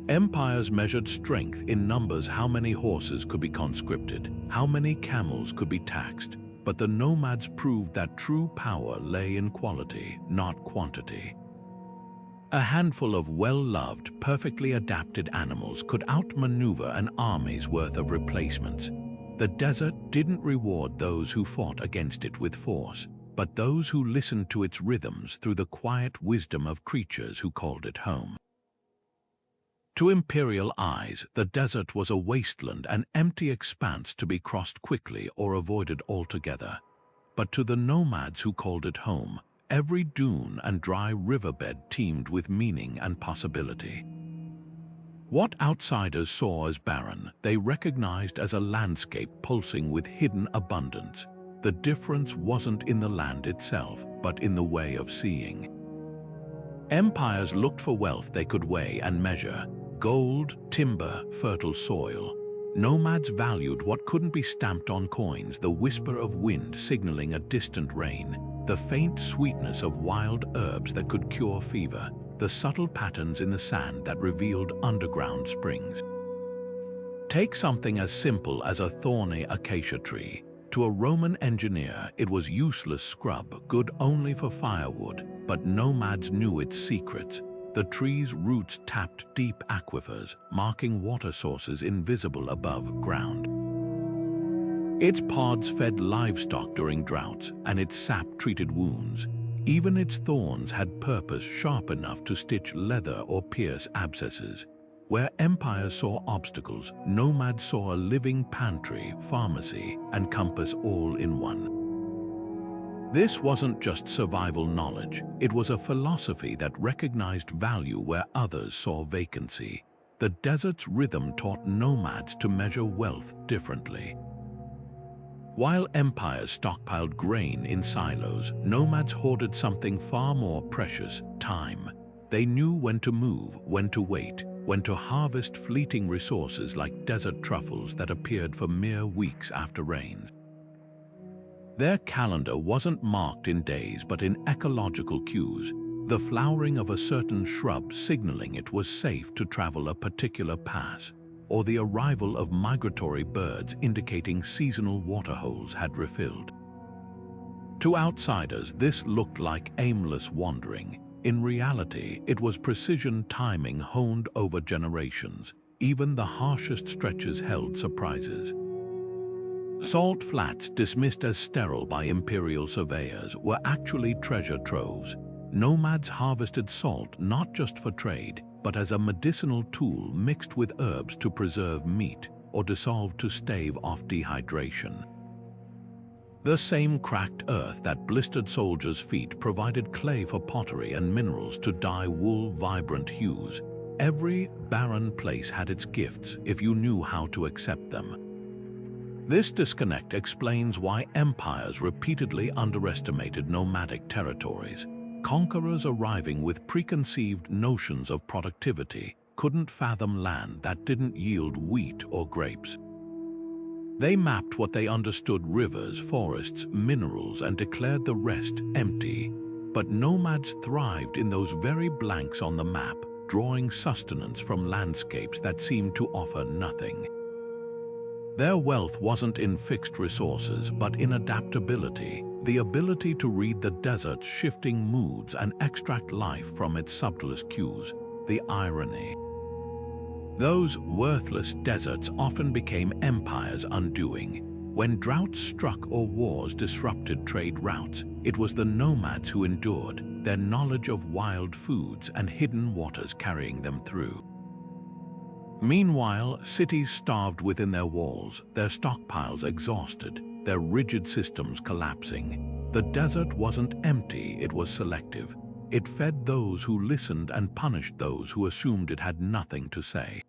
Empires measured strength in numbers: how many horses could be conscripted, how many camels could be taxed, but the nomads proved that true power lay in quality, not quantity. A handful of well-loved, perfectly adapted animals could outmaneuver an army's worth of replacements. The desert didn't reward those who fought against it with force, but those who listened to its rhythms through the quiet wisdom of creatures who called it home. To imperial eyes, the desert was a wasteland, an empty expanse to be crossed quickly or avoided altogether. But to the nomads who called it home, every dune and dry riverbed teemed with meaning and possibility. What outsiders saw as barren, they recognized as a landscape pulsing with hidden abundance. The difference wasn't in the land itself, but in the way of seeing. Empires looked for wealth they could weigh and measure: gold, timber, fertile soil. Nomads valued what couldn't be stamped on coins: the whisper of wind signaling a distant rain, the faint sweetness of wild herbs that could cure fever, the subtle patterns in the sand that revealed underground springs. Take something as simple as a thorny acacia tree. To a Roman engineer, it was useless scrub, good only for firewood, but nomads knew its secrets. The tree's roots tapped deep aquifers, marking water sources invisible above ground. Its pods fed livestock during droughts, and its sap treated wounds. Even its thorns had purpose sharp enough to stitch leather or pierce abscesses. Where empires saw obstacles, nomads saw a living pantry, pharmacy, and compass all in one. This wasn't just survival knowledge, it was a philosophy that recognized value where others saw vacancy. The desert's rhythm taught nomads to measure wealth differently. While empires stockpiled grain in silos, nomads hoarded something far more precious: time. They knew when to move, when to wait, when to harvest fleeting resources like desert truffles that appeared for mere weeks after rains. Their calendar wasn't marked in days but in ecological cues, the flowering of a certain shrub signaling it was safe to travel a particular pass, or the arrival of migratory birds indicating seasonal waterholes had refilled. To outsiders, this looked like aimless wandering. In reality, it was precision timing honed over generations. Even the harshest stretches held surprises. Salt flats, dismissed as sterile by imperial surveyors, were actually treasure troves. Nomads harvested salt not just for trade, but as a medicinal tool mixed with herbs to preserve meat or dissolved to stave off dehydration. The same cracked earth that blistered soldiers' feet provided clay for pottery and minerals to dye wool vibrant hues. Every barren place had its gifts if you knew how to accept them. This disconnect explains why empires repeatedly underestimated nomadic territories. Conquerors arriving with preconceived notions of productivity couldn't fathom land that didn't yield wheat or grapes. They mapped what they understood: rivers, forests, minerals, and declared the rest empty. But nomads thrived in those very blanks on the map, drawing sustenance from landscapes that seemed to offer nothing. Their wealth wasn't in fixed resources, but in adaptability, the ability to read the desert's shifting moods and extract life from its subtlest cues. The irony. Those worthless deserts often became empires' undoing. When droughts struck or wars disrupted trade routes, it was the nomads who endured, their knowledge of wild foods and hidden waters carrying them through. Meanwhile, cities starved within their walls, their stockpiles exhausted, their rigid systems collapsing. The desert wasn't empty, it was selective. It fed those who listened and punished those who assumed it had nothing to say.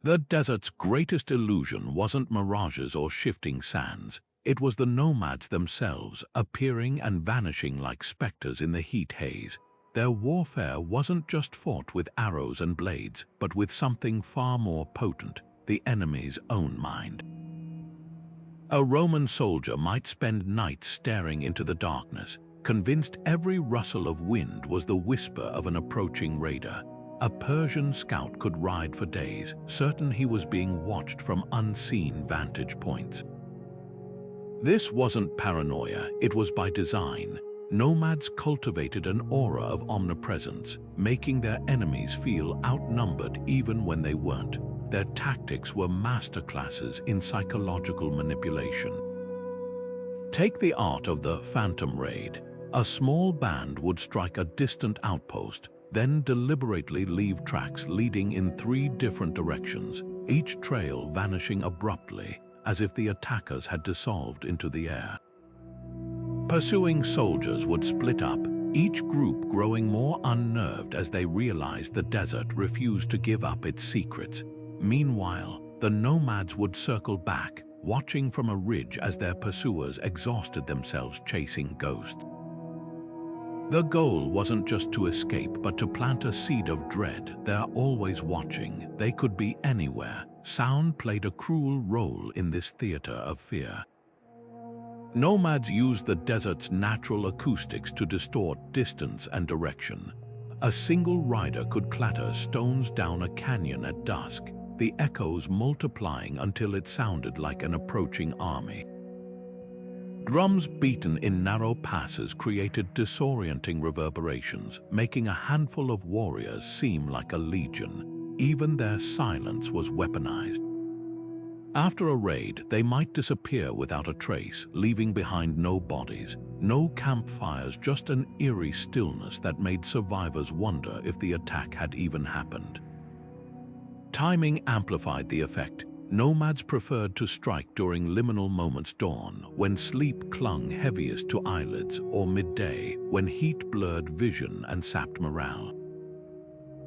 The desert's greatest illusion wasn't mirages or shifting sands. It was the nomads themselves, appearing and vanishing like specters in the heat haze. Their warfare wasn't just fought with arrows and blades, but with something far more potent: the enemy's own mind. A Roman soldier might spend nights staring into the darkness, convinced every rustle of wind was the whisper of an approaching raider. A Persian scout could ride for days, certain he was being watched from unseen vantage points. This wasn't paranoia, it was by design. Nomads cultivated an aura of omnipresence, making their enemies feel outnumbered even when they weren't. Their tactics were masterclasses in psychological manipulation. Take the art of the phantom raid. A small band would strike a distant outpost, then deliberately leave tracks leading in 3 different directions, each trail vanishing abruptly, as if the attackers had dissolved into the air. Pursuing soldiers would split up, each group growing more unnerved as they realized the desert refused to give up its secrets. Meanwhile, the nomads would circle back, watching from a ridge as their pursuers exhausted themselves chasing ghosts. The goal wasn't just to escape, but to plant a seed of dread. They're always watching. They could be anywhere. Sound played a cruel role in this theater of fear. Nomads used the desert's natural acoustics to distort distance and direction. A single rider could clatter stones down a canyon at dusk, the echoes multiplying until it sounded like an approaching army. Drums beaten in narrow passes created disorienting reverberations, making a handful of warriors seem like a legion. Even their silence was weaponized. After a raid, they might disappear without a trace, leaving behind no bodies, no campfires, just an eerie stillness that made survivors wonder if the attack had even happened. Timing amplified the effect. Nomads preferred to strike during liminal moments: dawn, when sleep clung heaviest to eyelids, or midday, when heat blurred vision and sapped morale.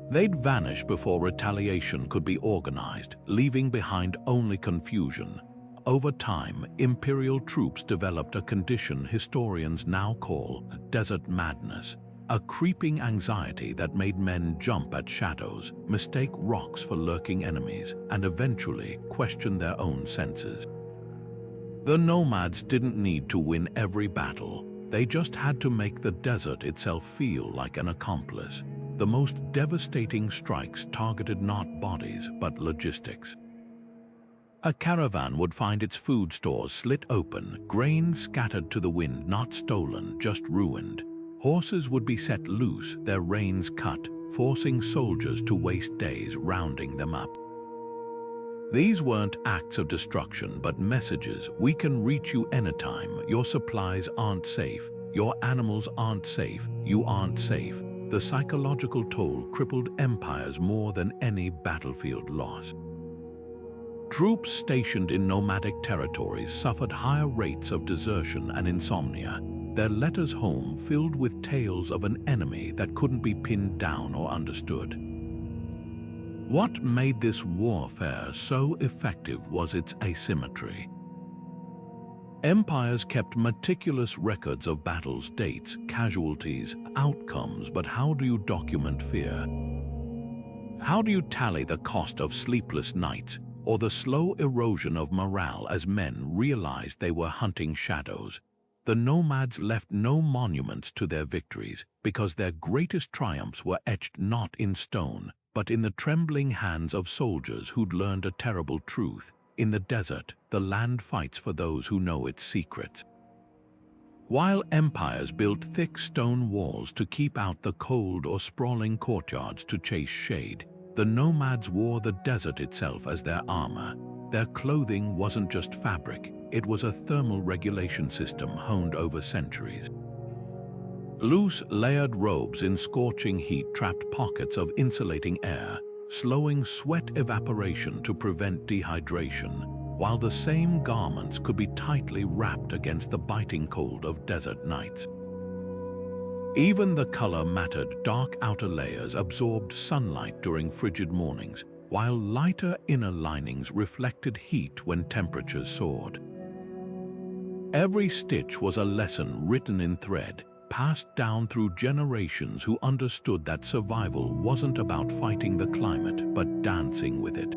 They'd vanish before retaliation could be organized, leaving behind only confusion. Over time, Imperial troops developed a condition historians now call desert madness, a creeping anxiety that made men jump at shadows, mistake rocks for lurking enemies, and eventually question their own senses. The nomads didn't need to win every battle. They just had to make the desert itself feel like an accomplice. The most devastating strikes targeted not bodies, but logistics. A caravan would find its food stores slit open, grain scattered to the wind, not stolen, just ruined. Horses would be set loose, their reins cut, forcing soldiers to waste days rounding them up. These weren't acts of destruction, but messages: we can reach you anytime, your supplies aren't safe, your animals aren't safe, you aren't safe. The psychological toll crippled empires more than any battlefield loss. Troops stationed in nomadic territories suffered higher rates of desertion and insomnia, their letters home filled with tales of an enemy that couldn't be pinned down or understood. What made this warfare so effective was its asymmetry. Empires kept meticulous records of battles, dates, casualties, outcomes, but how do you document fear? How do you tally the cost of sleepless nights or the slow erosion of morale as men realized they were hunting shadows? The nomads left no monuments to their victories because their greatest triumphs were etched not in stone, but in the trembling hands of soldiers who'd learned a terrible truth. In the desert, the land fights for those who know its secrets. While empires built thick stone walls to keep out the cold or sprawling courtyards to chase shade, the nomads wore the desert itself as their armor. Their clothing wasn't just fabric, it was a thermal regulation system honed over centuries. Loose, layered robes in scorching heat trapped pockets of insulating air, slowing sweat evaporation to prevent dehydration, while the same garments could be tightly wrapped against the biting cold of desert nights. Even the color mattered. Dark outer layers absorbed sunlight during frigid mornings, while lighter inner linings reflected heat when temperatures soared. Every stitch was a lesson written in thread, passed down through generations who understood that survival wasn't about fighting the climate, but dancing with it.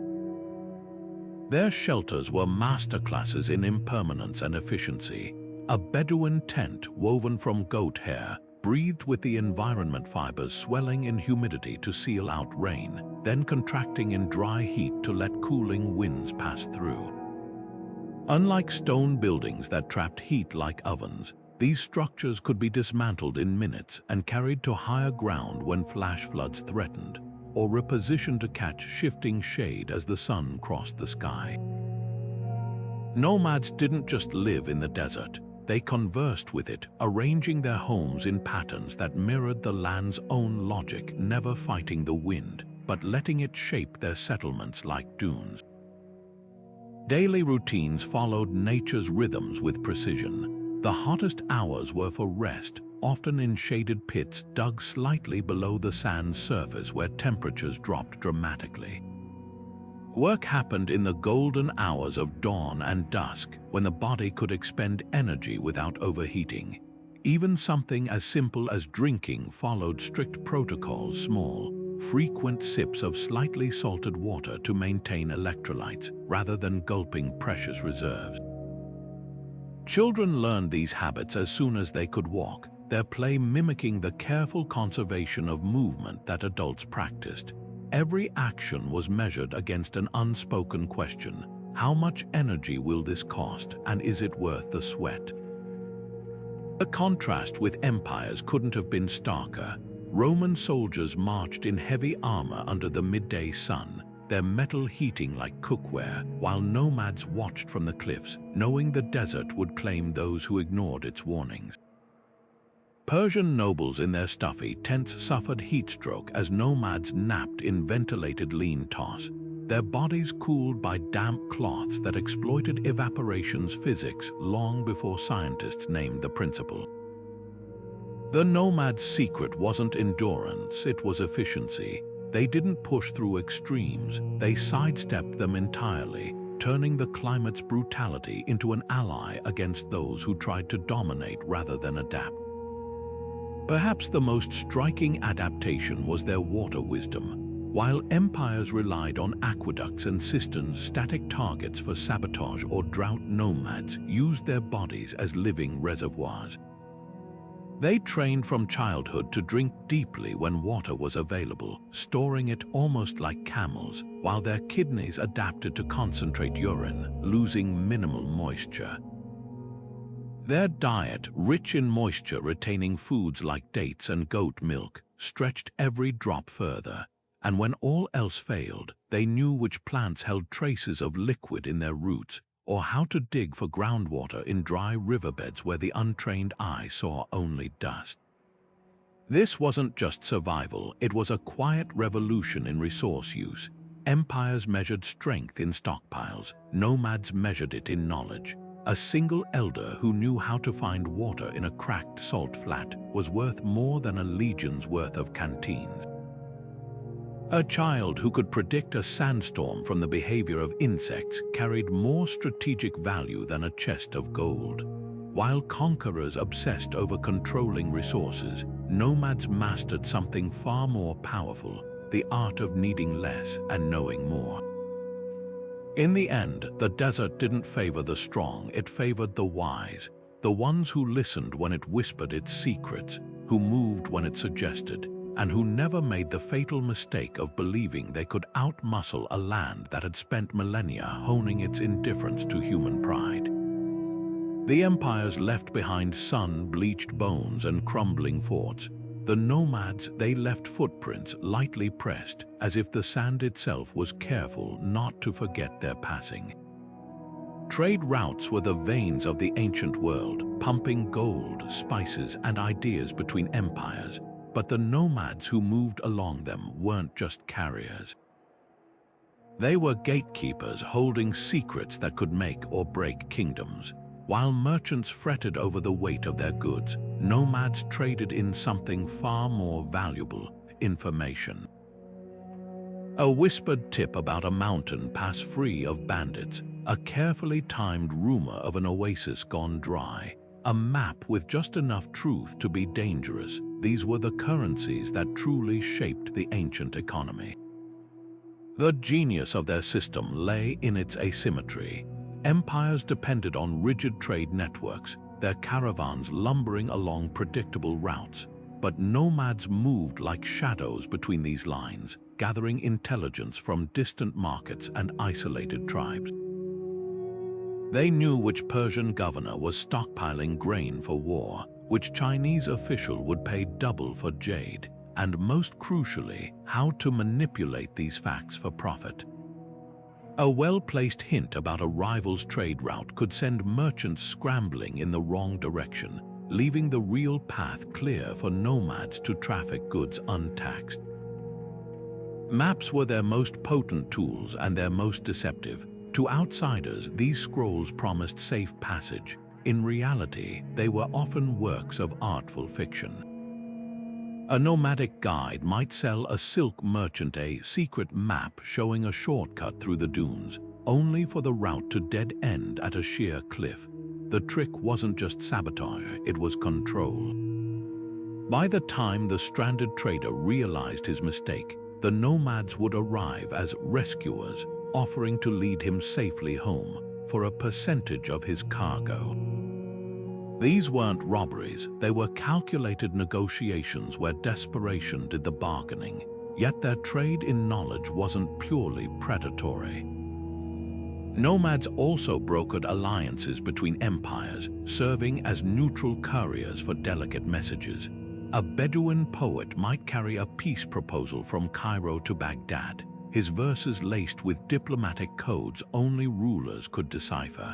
Their shelters were masterclasses in impermanence and efficiency. A Bedouin tent woven from goat hair, breathed with the environment fibers swelling in humidity to seal out rain, then contracting in dry heat to let cooling winds pass through. Unlike stone buildings that trapped heat like ovens, these structures could be dismantled in minutes and carried to higher ground when flash floods threatened, or repositioned to catch shifting shade as the sun crossed the sky. Nomads didn't just live in the desert, They conversed with it, arranging their homes in patterns that mirrored the land's own logic, never fighting the wind, but letting it shape their settlements like dunes. Daily routines followed nature's rhythms with precision. The hottest hours were for rest, often in shaded pits dug slightly below the sand's surface where temperatures dropped dramatically. Work happened in the golden hours of dawn and dusk, when the body could expend energy without overheating. Even something as simple as drinking followed strict protocols: small, frequent sips of slightly salted water to maintain electrolytes, rather than gulping precious reserves. Children learned these habits as soon as they could walk, their play mimicking the careful conservation of movement that adults practiced. Every action was measured against an unspoken question: how much energy will this cost, and is it worth the sweat? The contrast with empires couldn't have been starker. Roman soldiers marched in heavy armor under the midday sun, their metal heating like cookware, while nomads watched from the cliffs, knowing the desert would claim those who ignored its warnings. Persian nobles in their stuffy tents suffered heat stroke as nomads napped in ventilated lean toss, their bodies cooled by damp cloths that exploited evaporation's physics long before scientists named the principle. The nomad's secret wasn't endurance, it was efficiency. They didn't push through extremes, they sidestepped them entirely, turning the climate's brutality into an ally against those who tried to dominate rather than adapt. Perhaps the most striking adaptation was their water wisdom. While empires relied on aqueducts and cisterns, static targets for sabotage or drought, nomads used their bodies as living reservoirs. They trained from childhood to drink deeply when water was available, storing it almost like camels, while their kidneys adapted to concentrate urine, losing minimal moisture. Their diet, rich in moisture-retaining foods like dates and goat milk, stretched every drop further, and when all else failed, they knew which plants held traces of liquid in their roots, or how to dig for groundwater in dry riverbeds where the untrained eye saw only dust. This wasn't just survival, it was a quiet revolution in resource use. Empires measured strength in stockpiles, nomads measured it in knowledge. A single elder who knew how to find water in a cracked salt flat was worth more than a legion's worth of canteens. A child who could predict a sandstorm from the behavior of insects carried more strategic value than a chest of gold. While conquerors obsessed over controlling resources, nomads mastered something far more powerful: the art of needing less and knowing more. In the end, the desert didn't favor the strong, it favored the wise, the ones who listened when it whispered its secrets, who moved when it suggested, and who never made the fatal mistake of believing they could outmuscle a land that had spent millennia honing its indifference to human pride. The empires left behind sun-bleached bones and crumbling forts. The nomads, they left footprints lightly pressed, as if the sand itself was careful not to forget their passing. Trade routes were the veins of the ancient world, pumping gold, spices, and ideas between empires. But the nomads who moved along them weren't just carriers. They were gatekeepers holding secrets that could make or break kingdoms. While merchants fretted over the weight of their goods, nomads traded in something far more valuable: information. A whispered tip about a mountain pass free of bandits, a carefully timed rumor of an oasis gone dry, a map with just enough truth to be dangerous. These were the currencies that truly shaped the ancient economy. The genius of their system lay in its asymmetry. Empires depended on rigid trade networks, their caravans lumbering along predictable routes. But nomads moved like shadows between these lines, gathering intelligence from distant markets and isolated tribes. They knew which Persian governor was stockpiling grain for war, which Chinese official would pay double for jade, and most crucially, how to manipulate these facts for profit. A well-placed hint about a rival's trade route could send merchants scrambling in the wrong direction, leaving the real path clear for nomads to traffic goods untaxed. Maps were their most potent tools and their most deceptive. To outsiders, these scrolls promised safe passage. In reality, they were often works of artful fiction. A nomadic guide might sell a silk merchant a secret map showing a shortcut through the dunes, only for the route to dead end at a sheer cliff. The trick wasn't just sabotage, it was control. By the time the stranded trader realized his mistake, the nomads would arrive as rescuers, offering to lead him safely home for a percentage of his cargo. These weren't robberies, they were calculated negotiations where desperation did the bargaining, yet their trade in knowledge wasn't purely predatory. Nomads also brokered alliances between empires, serving as neutral couriers for delicate messages. A Bedouin poet might carry a peace proposal from Cairo to Baghdad, his verses laced with diplomatic codes only rulers could decipher.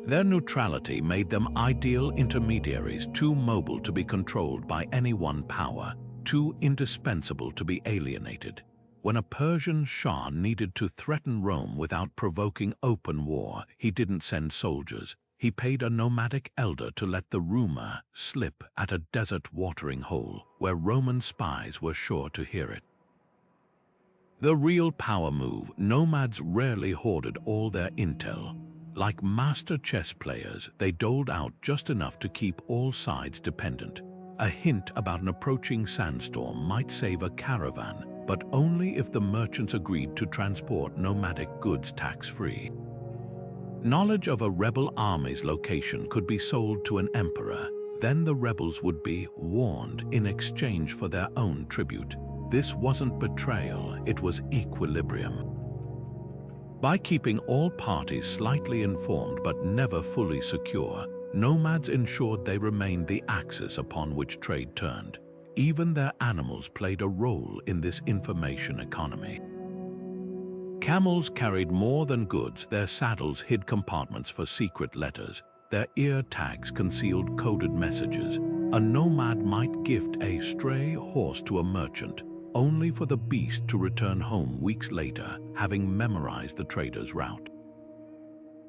Their neutrality made them ideal intermediaries, too mobile to be controlled by any one power, too indispensable to be alienated. When a Persian Shah needed to threaten Rome without provoking open war, he didn't send soldiers. He paid a nomadic elder to let the rumor slip at a desert watering hole where Roman spies were sure to hear it. The real power move, nomads rarely hoarded all their intel. Like master chess players, they doled out just enough to keep all sides dependent. A hint about an approaching sandstorm might save a caravan, but only if the merchants agreed to transport nomadic goods tax-free. Knowledge of a rebel army's location could be sold to an emperor. Then the rebels would be warned in exchange for their own tribute. This wasn't betrayal, it was equilibrium. By keeping all parties slightly informed but never fully secure, nomads ensured they remained the axis upon which trade turned. Even their animals played a role in this information economy. Camels carried more than goods, their saddles hid compartments for secret letters, their ear tags concealed coded messages. A nomad might gift a stray horse to a merchant, only for the beast to return home weeks later, having memorized the trader's route.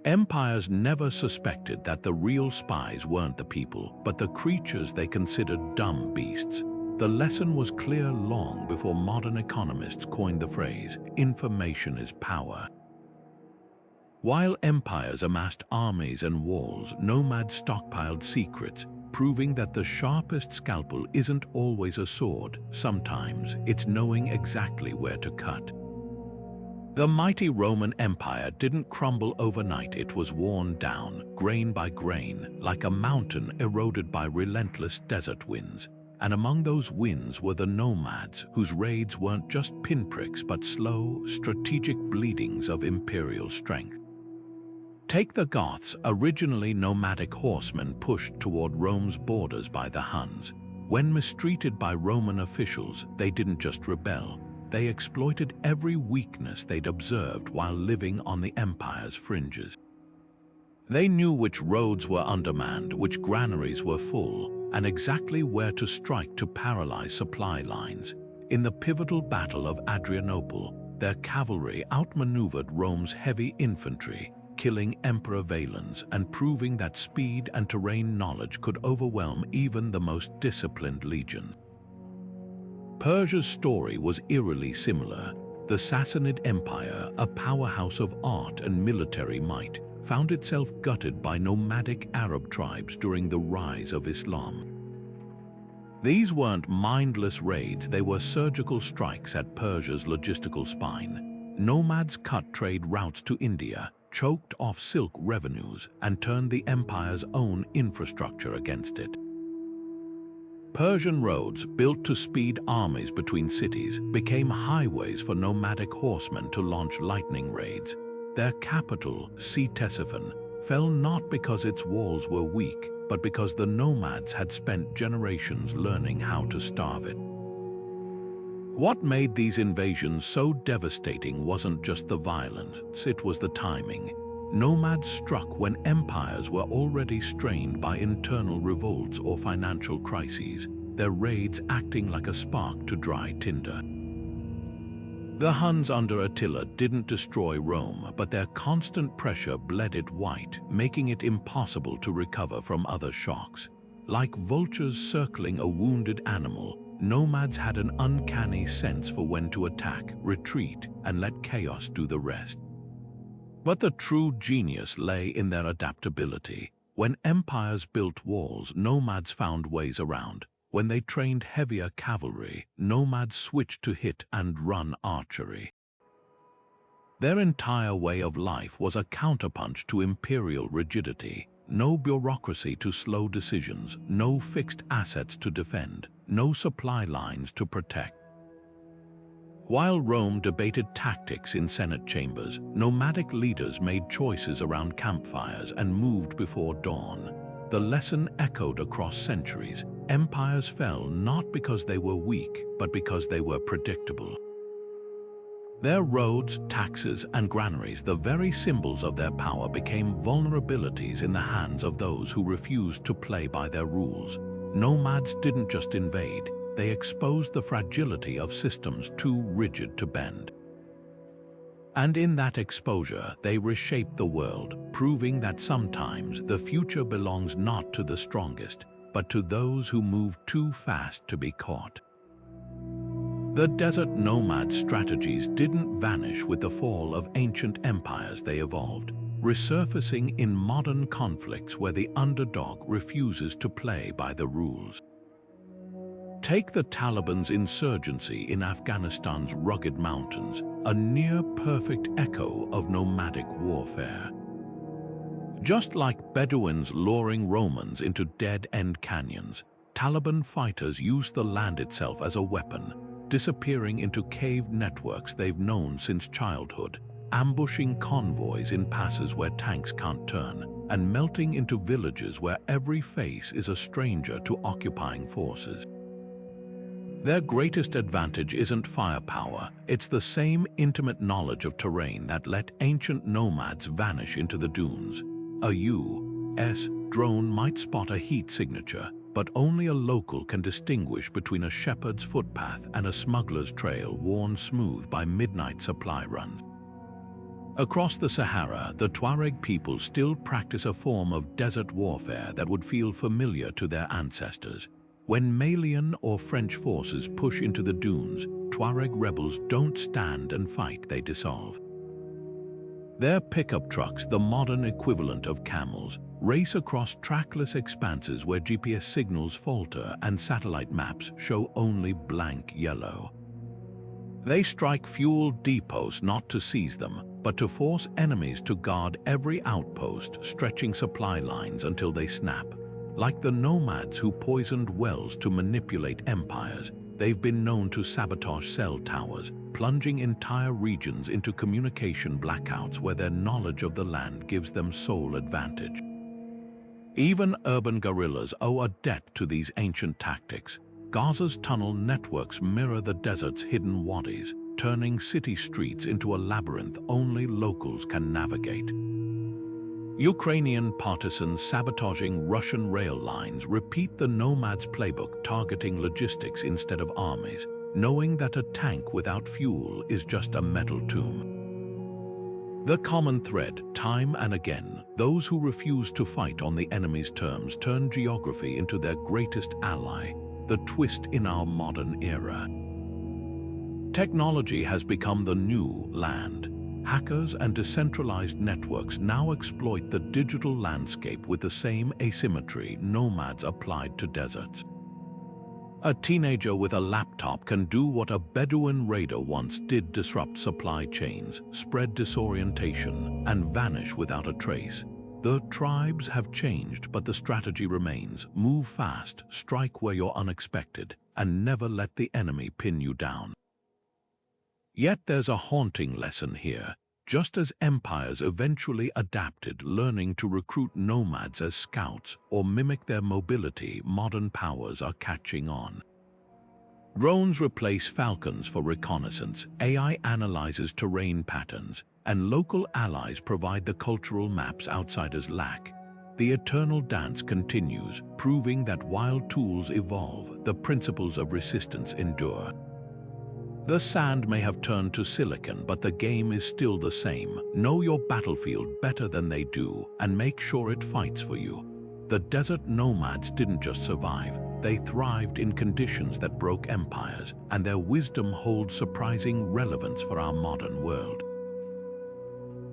Empires never suspected that the real spies weren't the people, but the creatures they considered dumb beasts. The lesson was clear long before modern economists coined the phrase, "Information is power." While empires amassed armies and walls, nomads stockpiled secrets, proving that the sharpest scalpel isn't always a sword. Sometimes it's knowing exactly where to cut. The mighty Roman Empire didn't crumble overnight. It was worn down, grain by grain, like a mountain eroded by relentless desert winds. And among those winds were the nomads, whose raids weren't just pinpricks but slow, strategic bleedings of imperial strength. Take the Goths, originally nomadic horsemen pushed toward Rome's borders by the Huns. When mistreated by Roman officials, they didn't just rebel. They exploited every weakness they'd observed while living on the empire's fringes. They knew which roads were undermanned, which granaries were full, and exactly where to strike to paralyze supply lines. In the pivotal Battle of Adrianople, their cavalry outmaneuvered Rome's heavy infantry, killing Emperor Valens and proving that speed and terrain knowledge could overwhelm even the most disciplined legion. Persia's story was eerily similar. The Sassanid Empire, a powerhouse of art and military might, found itself gutted by nomadic Arab tribes during the rise of Islam. These weren't mindless raids, they were surgical strikes at Persia's logistical spine. Nomads cut trade routes to India, choked off silk revenues, and turned the empire's own infrastructure against it. Persian roads, built to speed armies between cities, became highways for nomadic horsemen to launch lightning raids. Their capital, Ctesiphon, fell not because its walls were weak, but because the nomads had spent generations learning how to starve it. What made these invasions so devastating wasn't just the violence, it was the timing. Nomads struck when empires were already strained by internal revolts or financial crises, their raids acting like a spark to dry tinder. The Huns under Attila didn't destroy Rome, but their constant pressure bled it white, making it impossible to recover from other shocks. Like vultures circling a wounded animal, nomads had an uncanny sense for when to attack, retreat, and let chaos do the rest. But the true genius lay in their adaptability. When empires built walls, nomads found ways around. When they trained heavier cavalry, nomads switched to hit and run archery. Their entire way of life was a counterpunch to imperial rigidity. No bureaucracy to slow decisions, no fixed assets to defend, no supply lines to protect. While Rome debated tactics in Senate chambers, nomadic leaders made choices around campfires and moved before dawn. The lesson echoed across centuries. Empires fell not because they were weak, but because they were predictable. Their roads, taxes, and granaries, the very symbols of their power, became vulnerabilities in the hands of those who refused to play by their rules. Nomads didn't just invade, they exposed the fragility of systems too rigid to bend. And in that exposure, they reshaped the world, proving that sometimes the future belongs not to the strongest, but to those who move too fast to be caught. The desert nomad strategies didn't vanish with the fall of ancient empires. They evolved, resurfacing in modern conflicts where the underdog refuses to play by the rules. Take the Taliban's insurgency in Afghanistan's rugged mountains, a near-perfect echo of nomadic warfare. Just like Bedouins luring Romans into dead-end canyons, Taliban fighters used the land itself as a weapon, disappearing into cave networks they've known since childhood, ambushing convoys in passes where tanks can't turn, and melting into villages where every face is a stranger to occupying forces. Their greatest advantage isn't firepower, it's the same intimate knowledge of terrain that let ancient nomads vanish into the dunes. A U.S. drone might spot a heat signature, but only a local can distinguish between a shepherd's footpath and a smuggler's trail worn smooth by midnight supply runs. Across the Sahara, the Tuareg people still practice a form of desert warfare that would feel familiar to their ancestors. When Malian or French forces push into the dunes, Tuareg rebels don't stand and fight, they dissolve. Their pickup trucks, the modern equivalent of camels, race across trackless expanses where GPS signals falter and satellite maps show only blank yellow. They strike fuel depots not to seize them, but to force enemies to guard every outpost, stretching supply lines until they snap. Like the nomads who poisoned wells to manipulate empires, they've been known to sabotage cell towers, plunging entire regions into communication blackouts where their knowledge of the land gives them sole advantage. Even urban guerrillas owe a debt to these ancient tactics. Gaza's tunnel networks mirror the desert's hidden wadis, turning city streets into a labyrinth only locals can navigate. Ukrainian partisans sabotaging Russian rail lines repeat the nomads' playbook, targeting logistics instead of armies, knowing that a tank without fuel is just a metal tomb. The common thread, time and again, those who refuse to fight on the enemy's terms turn geography into their greatest ally, the twist in our modern era. Technology has become the new land. Hackers and decentralized networks now exploit the digital landscape with the same asymmetry nomads applied to deserts. A teenager with a laptop can do what a Bedouin raider once did: disrupt supply chains, spread disorientation, and vanish without a trace. The tribes have changed, but the strategy remains: move fast, strike where you're unexpected, and never let the enemy pin you down. Yet there's a haunting lesson here. Just as empires eventually adapted, learning to recruit nomads as scouts or mimic their mobility, modern powers are catching on. Drones replace falcons for reconnaissance, AI analyzes terrain patterns, and local allies provide the cultural maps outsiders lack. The eternal dance continues, proving that while tools evolve, the principles of resistance endure. The sand may have turned to silicon, but the game is still the same. Know your battlefield better than they do, and make sure it fights for you. The desert nomads didn't just survive, they thrived in conditions that broke empires, and their wisdom holds surprising relevance for our modern world.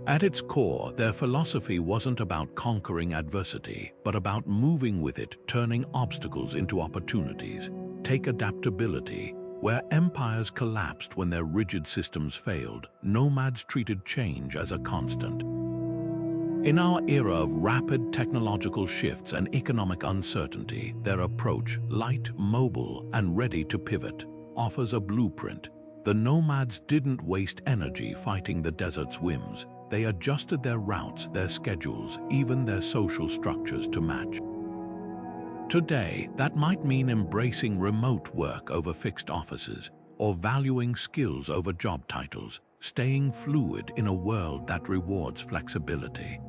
At its core, their philosophy wasn't about conquering adversity, but about moving with it, turning obstacles into opportunities. Take adaptability. Where empires collapsed when their rigid systems failed, nomads treated change as a constant. In our era of rapid technological shifts and economic uncertainty, their approach, light, mobile, and ready to pivot, offers a blueprint. The nomads didn't waste energy fighting the desert's whims. They adjusted their routes, their schedules, even their social structures to match. Today, that might mean embracing remote work over fixed offices, or valuing skills over job titles, staying fluid in a world that rewards flexibility.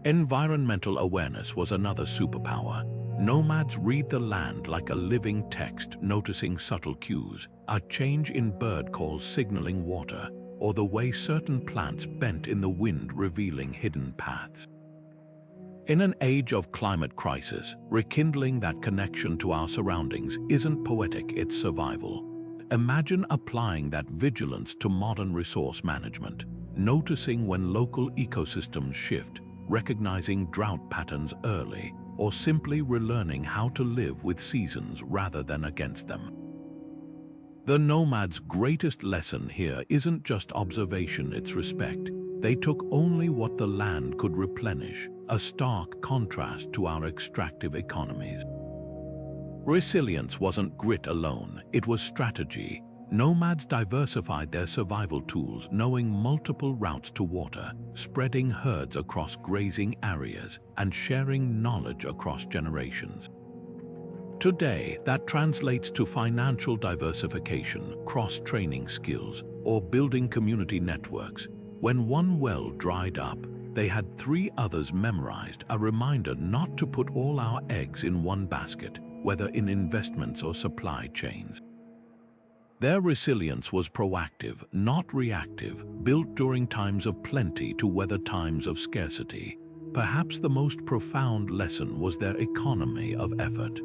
Environmental awareness was another superpower. Nomads read the land like a living text, noticing subtle cues, a change in bird calls signaling water, or the way certain plants bent in the wind revealing hidden paths. In an age of climate crisis, rekindling that connection to our surroundings isn't poetic, it's survival. Imagine applying that vigilance to modern resource management, noticing when local ecosystems shift, recognizing drought patterns early, or simply relearning how to live with seasons rather than against them. The nomads' greatest lesson here isn't just observation, it's respect. They took only what the land could replenish, a stark contrast to our extractive economies. Resilience wasn't grit alone, it was strategy. Nomads diversified their survival tools, knowing multiple routes to water, spreading herds across grazing areas, and sharing knowledge across generations. Today, that translates to financial diversification, cross-training skills, or building community networks. When one well dried up, they had 3 others memorized, a reminder not to put all our eggs in one basket, whether in investments or supply chains. Their resilience was proactive, not reactive, built during times of plenty to weather times of scarcity. Perhaps the most profound lesson was their economy of effort.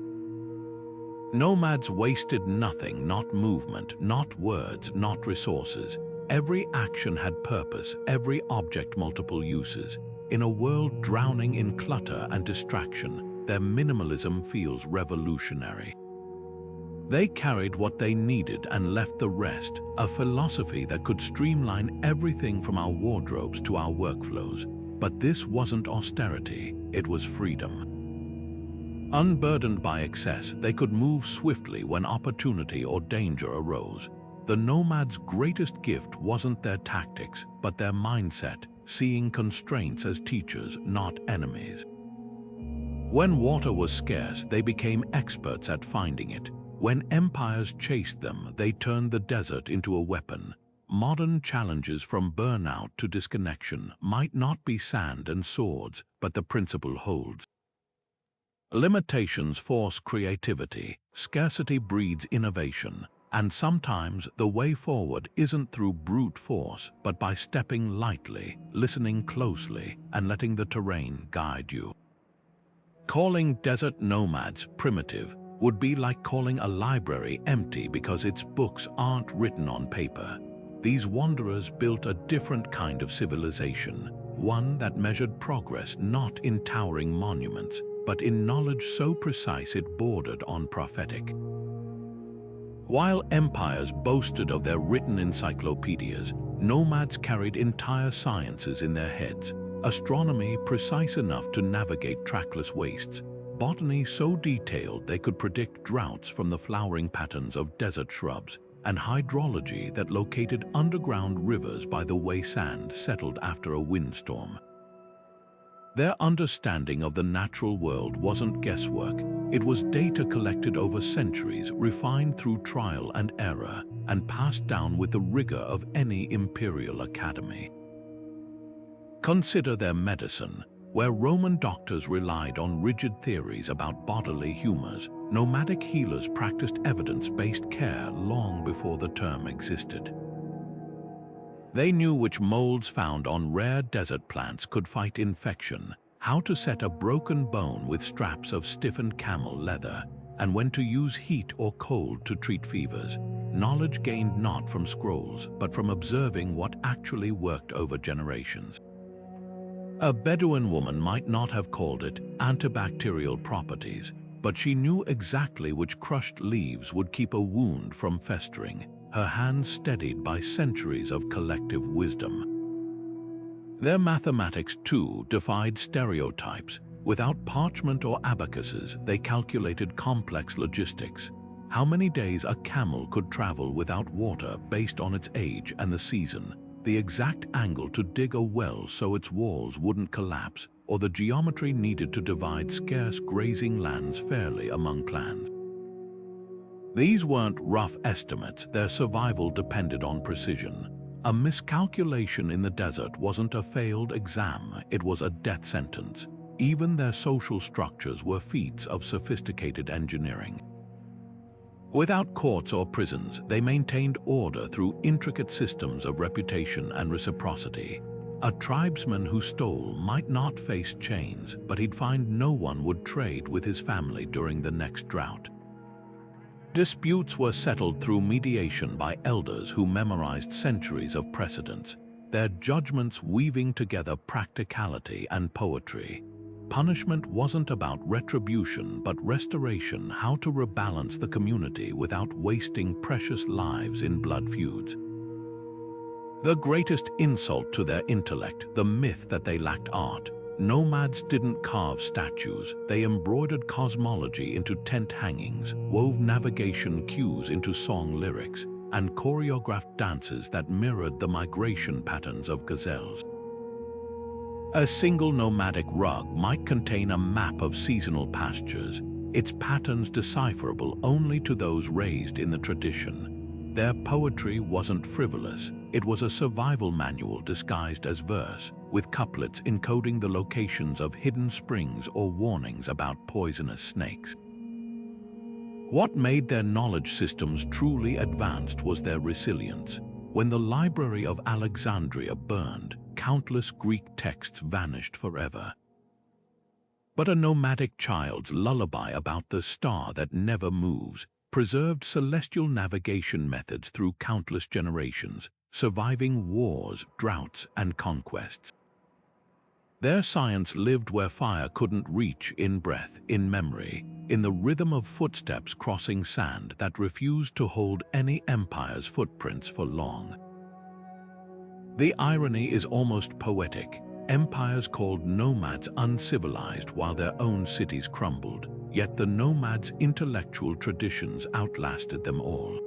Nomads wasted nothing, not movement, not words, not resources. Every action had purpose, every object multiple uses. In a world drowning in clutter and distraction, their minimalism feels revolutionary. They carried what they needed and left the rest, a philosophy that could streamline everything from our wardrobes to our workflows. But this wasn't austerity, it was freedom. Unburdened by excess, they could move swiftly when opportunity or danger arose. The nomads' greatest gift wasn't their tactics, but their mindset, seeing constraints as teachers, not enemies. When water was scarce, they became experts at finding it. When empires chased them, they turned the desert into a weapon. Modern challenges from burnout to disconnection might not be sand and swords, but the principle holds. Limitations force creativity, scarcity breeds innovation. And sometimes the way forward isn't through brute force, but by stepping lightly, listening closely, and letting the terrain guide you. Calling desert nomads primitive would be like calling a library empty because its books aren't written on paper. These wanderers built a different kind of civilization, one that measured progress not in towering monuments, but in knowledge so precise it bordered on prophetic. While empires boasted of their written encyclopedias, nomads carried entire sciences in their heads. Astronomy precise enough to navigate trackless wastes, botany so detailed they could predict droughts from the flowering patterns of desert shrubs, and hydrology that located underground rivers by the way sand settled after a windstorm. Their understanding of the natural world wasn't guesswork, It was data collected over centuries, refined through trial and error, and passed down with the rigor of any imperial academy. Consider their medicine. Where Roman doctors relied on rigid theories about bodily humors, nomadic healers practiced evidence-based care long before the term existed. They knew which molds found on rare desert plants could fight infection, how to set a broken bone with straps of stiffened camel leather, and when to use heat or cold to treat fevers. Knowledge gained not from scrolls, but from observing what actually worked over generations. A Bedouin woman might not have called it antibacterial properties, but she knew exactly which crushed leaves would keep a wound from festering, her hands steadied by centuries of collective wisdom. Their mathematics, too, defied stereotypes. Without parchment or abacuses, they calculated complex logistics. How many days a camel could travel without water based on its age and the season, the exact angle to dig a well so its walls wouldn't collapse, or the geometry needed to divide scarce grazing lands fairly among clans. These weren't rough estimates, their survival depended on precision. A miscalculation in the desert wasn't a failed exam, it was a death sentence. Even their social structures were feats of sophisticated engineering. Without courts or prisons, they maintained order through intricate systems of reputation and reciprocity. A tribesman who stole might not face chains, but he'd find no one would trade with his family during the next drought. Disputes were settled through mediation by elders who memorized centuries of precedents, their judgments weaving together practicality and poetry. Punishment wasn't about retribution, but restoration, how to rebalance the community without wasting precious lives in blood feuds. The greatest insult to their intellect, the myth that they lacked art. Nomads didn't carve statues, they embroidered cosmology into tent hangings, wove navigation cues into song lyrics, and choreographed dances that mirrored the migration patterns of gazelles. A single nomadic rug might contain a map of seasonal pastures, its patterns decipherable only to those raised in the tradition. Their poetry wasn't frivolous, it was a survival manual disguised as verse, with couplets encoding the locations of hidden springs or warnings about poisonous snakes. What made their knowledge systems truly advanced was their resilience. When the Library of Alexandria burned, countless Greek texts vanished forever. But a nomadic child's lullaby about the star that never moves preserved celestial navigation methods through countless generations, surviving wars, droughts, and conquests. Their science lived where fire couldn't reach, in breath, in memory, in the rhythm of footsteps crossing sand that refused to hold any empire's footprints for long. The irony is almost poetic. Empires called nomads uncivilized while their own cities crumbled, yet the nomads' intellectual traditions outlasted them all.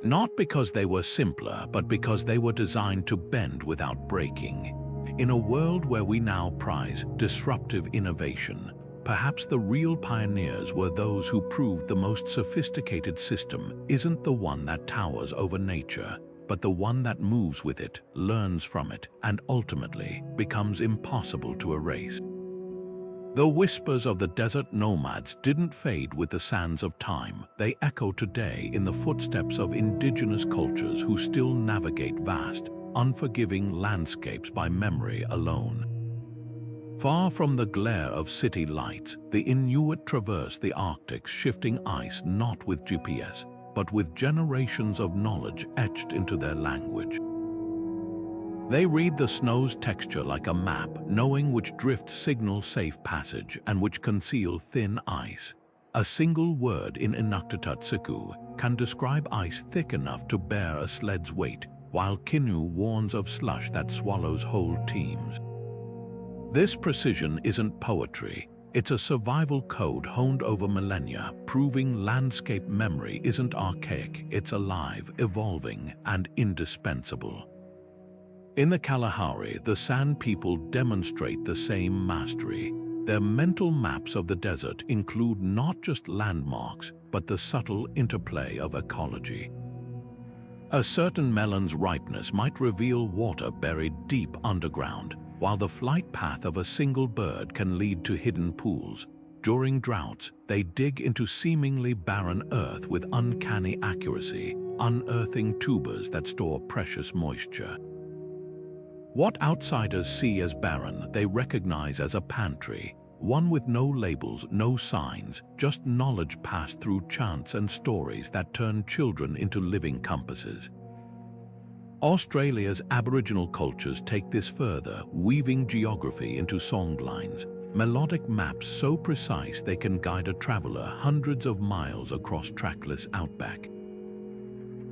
Not because they were simpler, but because they were designed to bend without breaking. In a world where we now prize disruptive innovation, perhaps the real pioneers were those who proved the most sophisticated system isn't the one that towers over nature, but the one that moves with it, learns from it, and ultimately becomes impossible to erase. The whispers of the desert nomads didn't fade with the sands of time. They echo today in the footsteps of indigenous cultures who still navigate vast, unforgiving landscapes by memory alone. Far from the glare of city lights, the Inuit traverse the Arctic's shifting ice not with GPS, but with generations of knowledge etched into their language. They read the snow's texture like a map, knowing which drifts signal safe passage and which conceal thin ice. A single word in Inuktitut can describe ice thick enough to bear a sled's weight, while Kinu warns of slush that swallows whole teams. This precision isn't poetry. It's a survival code honed over millennia, proving landscape memory isn't archaic, it's alive, evolving, and indispensable. In the Kalahari, the Sand people demonstrate the same mastery. Their mental maps of the desert include not just landmarks, but the subtle interplay of ecology. A certain melon's ripeness might reveal water buried deep underground, while the flight path of a single bird can lead to hidden pools. During droughts, they dig into seemingly barren earth with uncanny accuracy, unearthing tubers that store precious moisture. What outsiders see as barren, they recognize as a pantry, one with no labels, no signs, just knowledge passed through chants and stories that turn children into living compasses. Australia's Aboriginal cultures take this further, weaving geography into songlines, melodic maps so precise they can guide a traveler hundreds of miles across trackless outback.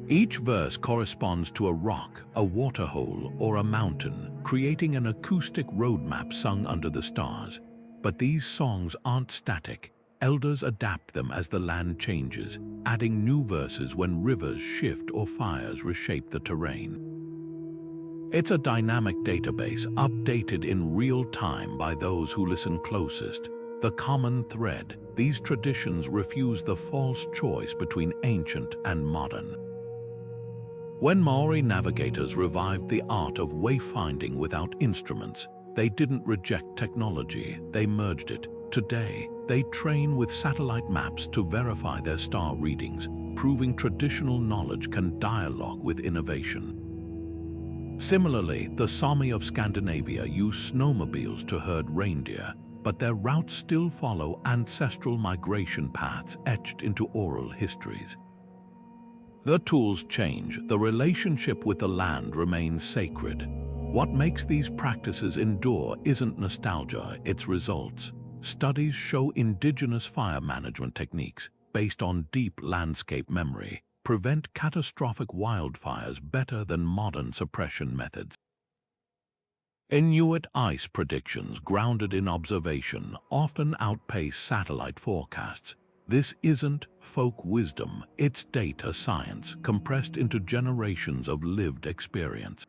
Each verse corresponds to a rock, a waterhole, or a mountain, creating an acoustic roadmap sung under the stars. But these songs aren't static. Elders adapt them as the land changes, adding new verses when rivers shift or fires reshape the terrain. It's a dynamic database, updated in real time by those who listen closest. The common thread: these traditions refuse the false choice between ancient and modern. When Maori navigators revived the art of wayfinding without instruments, they didn't reject technology, they merged it. Today, they train with satellite maps to verify their star readings, proving traditional knowledge can dialogue with innovation. Similarly, the Sami of Scandinavia use snowmobiles to herd reindeer, but their routes still follow ancestral migration paths etched into oral histories. The tools change, the relationship with the land remains sacred. What makes these practices endure isn't nostalgia, it's results. Studies show indigenous fire management techniques, based on deep landscape memory, prevent catastrophic wildfires better than modern suppression methods. Inuit ice predictions grounded in observation often outpace satellite forecasts. This isn't folk wisdom, it's data science compressed into generations of lived experience.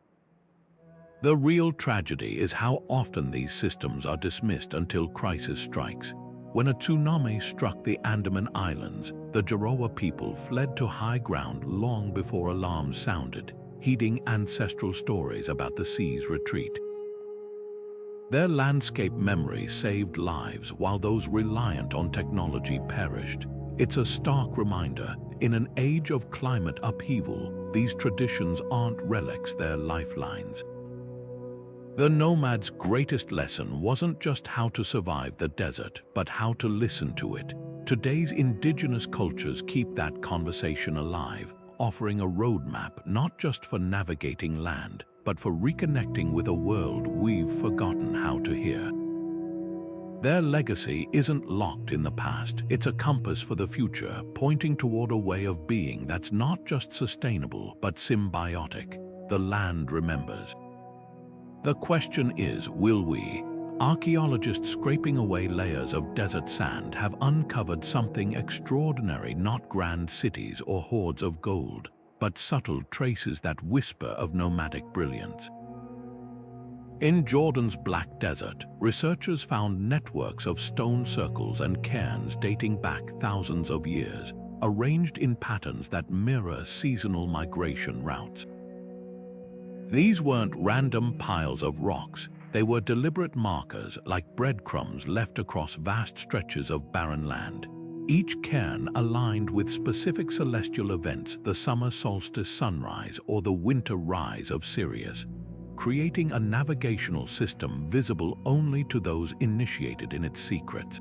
The real tragedy is how often these systems are dismissed until crisis strikes. When a tsunami struck the Andaman Islands, the Jarowa people fled to high ground long before alarms sounded, heeding ancestral stories about the sea's retreat. Their landscape memory saved lives while those reliant on technology perished. It's a stark reminder, in an age of climate upheaval, these traditions aren't relics, they're lifelines. The nomad's greatest lesson wasn't just how to survive the desert, but how to listen to it. Today's indigenous cultures keep that conversation alive, offering a roadmap not just for navigating land, but for reconnecting with a world we've forgotten how to hear. Their legacy isn't locked in the past, it's a compass for the future, pointing toward a way of being that's not just sustainable, but symbiotic. The land remembers. The question is, will we? Archaeologists scraping away layers of desert sand have uncovered something extraordinary, not grand cities or hoards of gold, but subtle traces that whisper of nomadic brilliance. In Jordan's Black Desert, researchers found networks of stone circles and cairns dating back thousands of years, arranged in patterns that mirror seasonal migration routes. These weren't random piles of rocks, they were deliberate markers like breadcrumbs left across vast stretches of barren land. Each cairn aligned with specific celestial events, the summer solstice sunrise or the winter rise of Sirius, creating a navigational system visible only to those initiated in its secrets.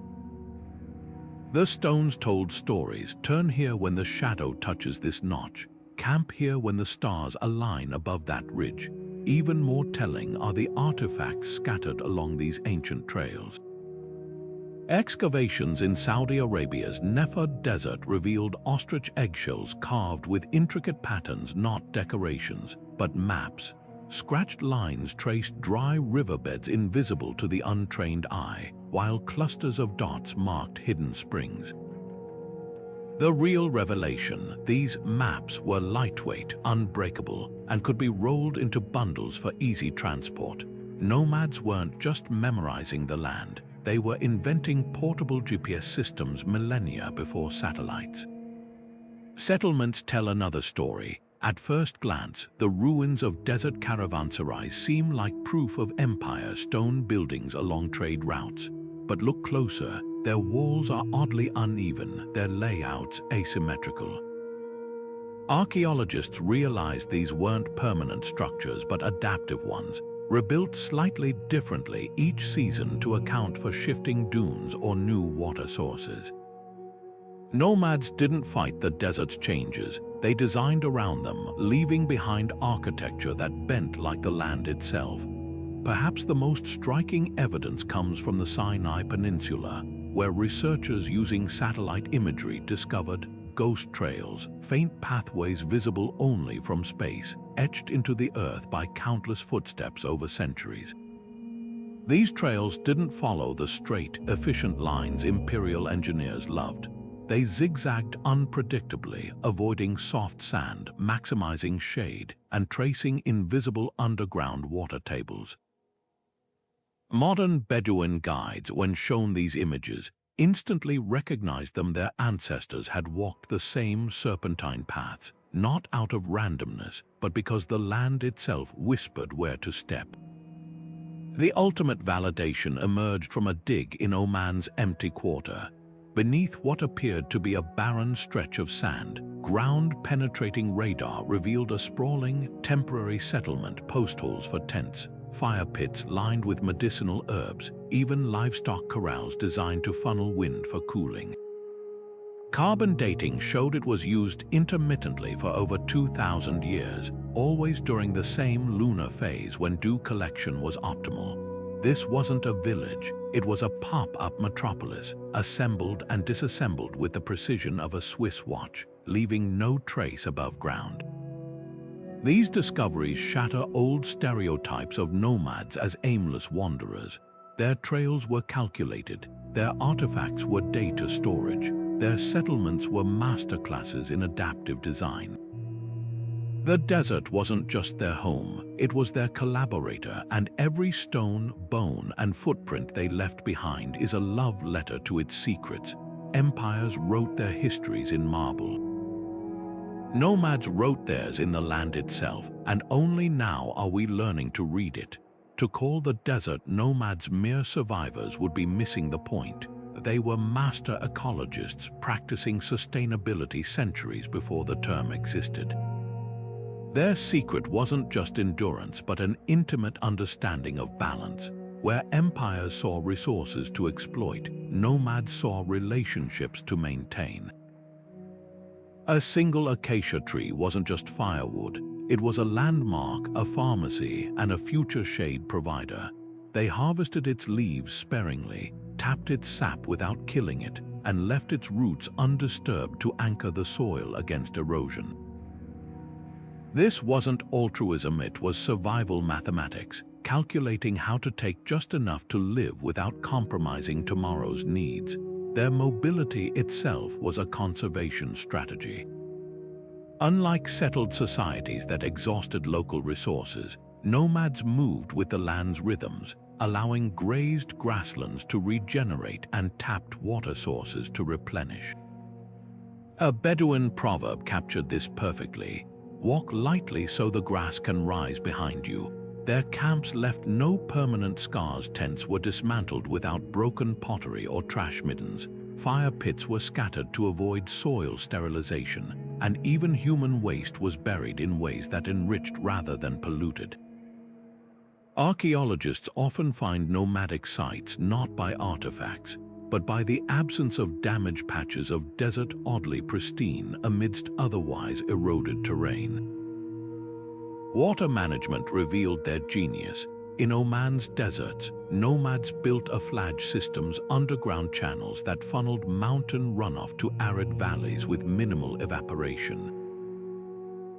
The stones told stories: turn here when the shadow touches this notch, camp here when the stars align above that ridge. Even more telling are the artifacts scattered along these ancient trails. Excavations in Saudi Arabia's Nefer Desert revealed ostrich eggshells carved with intricate patterns, not decorations, but maps. Scratched lines traced dry riverbeds invisible to the untrained eye, while clusters of dots marked hidden springs. The real revelation: these maps were lightweight, unbreakable, and could be rolled into bundles for easy transport. Nomads weren't just memorizing the land, they were inventing portable GPS systems millennia before satellites. Settlements tell another story. At first glance, the ruins of desert caravanserais seem like proof of empire stone buildings along trade routes. But look closer, their walls are oddly uneven, their layouts asymmetrical. Archaeologists realized these weren't permanent structures but adaptive ones, rebuilt slightly differently each season to account for shifting dunes or new water sources. Nomads didn't fight the desert's changes, they designed around them, leaving behind architecture that bent like the land itself. Perhaps the most striking evidence comes from the Sinai Peninsula, where researchers using satellite imagery discovered ghost trails, faint pathways visible only from space, etched into the earth by countless footsteps over centuries. These trails didn't follow the straight, efficient lines imperial engineers loved. They zigzagged unpredictably, avoiding soft sand, maximizing shade, and tracing invisible underground water tables. Modern Bedouin guides, when shown these images, instantly recognized them. Their ancestors had walked the same serpentine paths, not out of randomness, but because the land itself whispered where to step. The ultimate validation emerged from a dig in Oman's empty quarter. Beneath what appeared to be a barren stretch of sand, ground-penetrating radar revealed a sprawling, temporary settlement, post holes for tents, fire pits lined with medicinal herbs, even livestock corrals designed to funnel wind for cooling. Carbon dating showed it was used intermittently for over 2,000 years, always during the same lunar phase when dew collection was optimal. This wasn't a village, it was a pop-up metropolis, assembled and disassembled with the precision of a Swiss watch, leaving no trace above ground. These discoveries shatter old stereotypes of nomads as aimless wanderers. Their trails were calculated, their artifacts were data storage, their settlements were masterclasses in adaptive design. The desert wasn't just their home, it was their collaborator, and every stone, bone, and footprint they left behind is a love letter to its secrets. Empires wrote their histories in marble. Nomads wrote theirs in the land itself, and only now are we learning to read it. To call the desert nomads mere survivors would be missing the point. They were master ecologists practicing sustainability centuries before the term existed. Their secret wasn't just endurance, but an intimate understanding of balance. Where empires saw resources to exploit, nomads saw relationships to maintain. A single acacia tree wasn't just firewood, it was a landmark, a pharmacy, and a future shade provider. They harvested its leaves sparingly, tapped its sap without killing it, and left its roots undisturbed to anchor the soil against erosion. This wasn't altruism, it was survival mathematics, calculating how to take just enough to live without compromising tomorrow's needs. Their mobility itself was a conservation strategy. Unlike settled societies that exhausted local resources, nomads moved with the land's rhythms, allowing grazed grasslands to regenerate and tapped water sources to replenish. A Bedouin proverb captured this perfectly. Walk lightly so the grass can rise behind you. Their camps left no permanent scars. Tents were dismantled without broken pottery or trash middens. Fire pits were scattered to avoid soil sterilization, and even human waste was buried in ways that enriched rather than polluted. Archaeologists often find nomadic sites not by artifacts, but by the absence of damaged patches of desert oddly pristine amidst otherwise eroded terrain. Water management revealed their genius. In Oman's deserts, nomads built aflage systems, underground channels that funneled mountain runoff to arid valleys with minimal evaporation.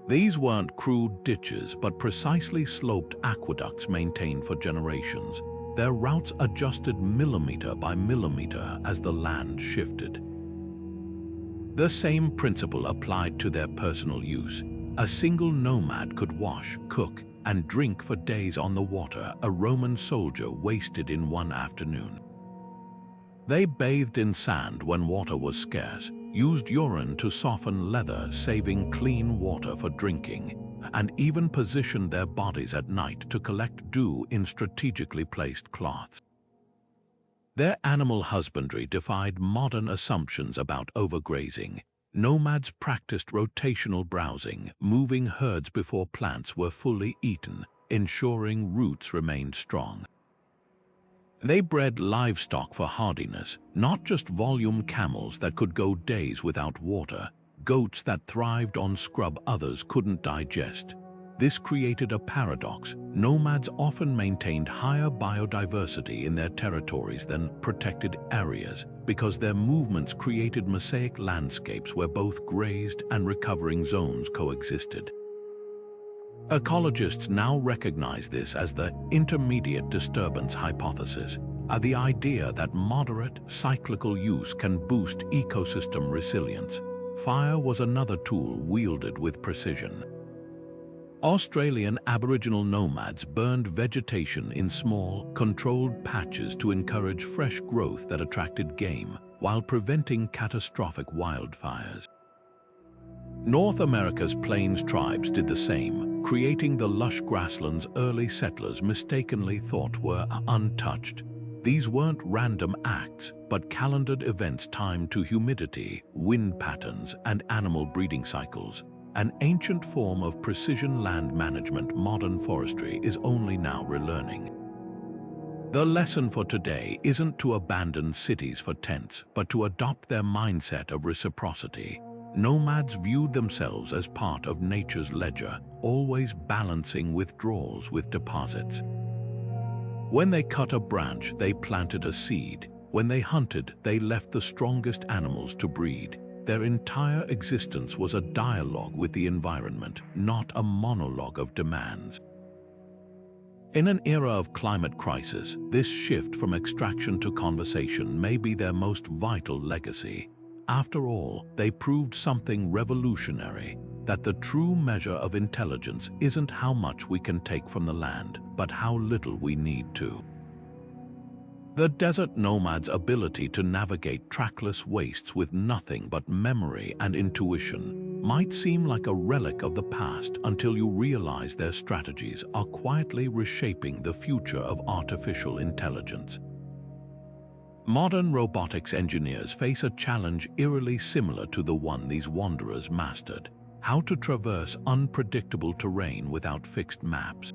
These weren't crude ditches, but precisely sloped aqueducts maintained for generations. Their routes adjusted millimeter by millimeter as the land shifted. The same principle applied to their personal use. A single nomad could wash, cook, and drink for days on the water a Roman soldier wasted in one afternoon. They bathed in sand when water was scarce, used urine to soften leather, saving clean water for drinking, and even positioned their bodies at night to collect dew in strategically placed cloths. Their animal husbandry defied modern assumptions about overgrazing. Nomads practiced rotational browsing, moving herds before plants were fully eaten, ensuring roots remained strong. They bred livestock for hardiness, not just volume camels that could go days without water, goats that thrived on scrub others couldn't digest. This created a paradox. Nomads often maintained higher biodiversity in their territories than protected areas because their movements created mosaic landscapes where both grazed and recovering zones coexisted. Ecologists now recognize this as the intermediate disturbance hypothesis, the idea that moderate, cyclical use can boost ecosystem resilience. Fire was another tool wielded with precision. Australian Aboriginal nomads burned vegetation in small, controlled patches to encourage fresh growth that attracted game, while preventing catastrophic wildfires. North America's Plains tribes did the same, creating the lush grasslands early settlers mistakenly thought were untouched. These weren't random acts, but calendared events timed to humidity, wind patterns, and animal breeding cycles. An ancient form of precision land management modern forestry is only now relearning. The lesson for today isn't to abandon cities for tents, but to adopt their mindset of reciprocity. Nomads viewed themselves as part of nature's ledger, always balancing withdrawals with deposits. When they cut a branch, they planted a seed. When they hunted, they left the strongest animals to breed. Their entire existence was a dialogue with the environment, not a monologue of demands. In an era of climate crisis, this shift from extraction to conversation may be their most vital legacy. After all, they proved something revolutionary, that the true measure of intelligence isn't how much we can take from the land, but how little we need to. The desert nomad's ability to navigate trackless wastes with nothing but memory and intuition might seem like a relic of the past until you realize their strategies are quietly reshaping the future of artificial intelligence. Modern robotics engineers face a challenge eerily similar to the one these wanderers mastered: how to traverse unpredictable terrain without fixed maps.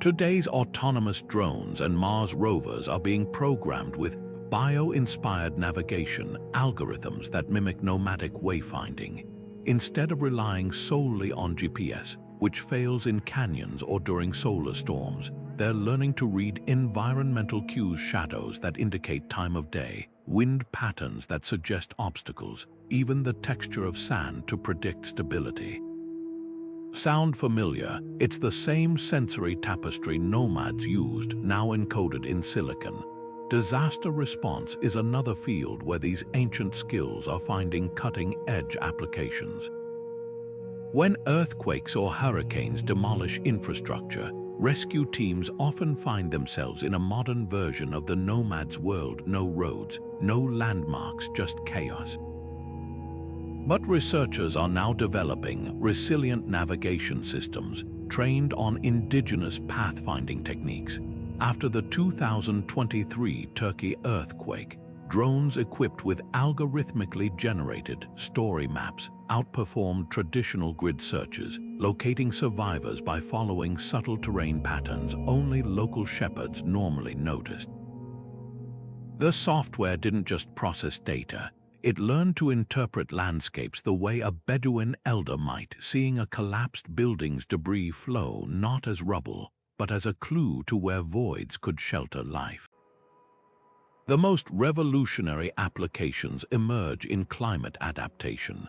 Today's autonomous drones and Mars rovers are being programmed with bio-inspired navigation algorithms that mimic nomadic wayfinding. Instead of relying solely on GPS, which fails in canyons or during solar storms, they're learning to read environmental cues, shadows that indicate time of day, wind patterns that suggest obstacles, even the texture of sand to predict stability. Sound familiar? It's the same sensory tapestry nomads used, now encoded in silicon. Disaster response is another field where these ancient skills are finding cutting-edge applications. When earthquakes or hurricanes demolish infrastructure, rescue teams often find themselves in a modern version of the nomad's world: no roads, no landmarks, just chaos. But researchers are now developing resilient navigation systems trained on indigenous pathfinding techniques. After the 2023 Turkey earthquake, drones equipped with algorithmically generated story maps outperformed traditional grid searches, locating survivors by following subtle terrain patterns only local shepherds normally noticed. The software didn't just process data. It learned to interpret landscapes the way a Bedouin elder might, seeing a collapsed building's debris flow not as rubble, but as a clue to where voids could shelter life. The most revolutionary applications emerge in climate adaptation.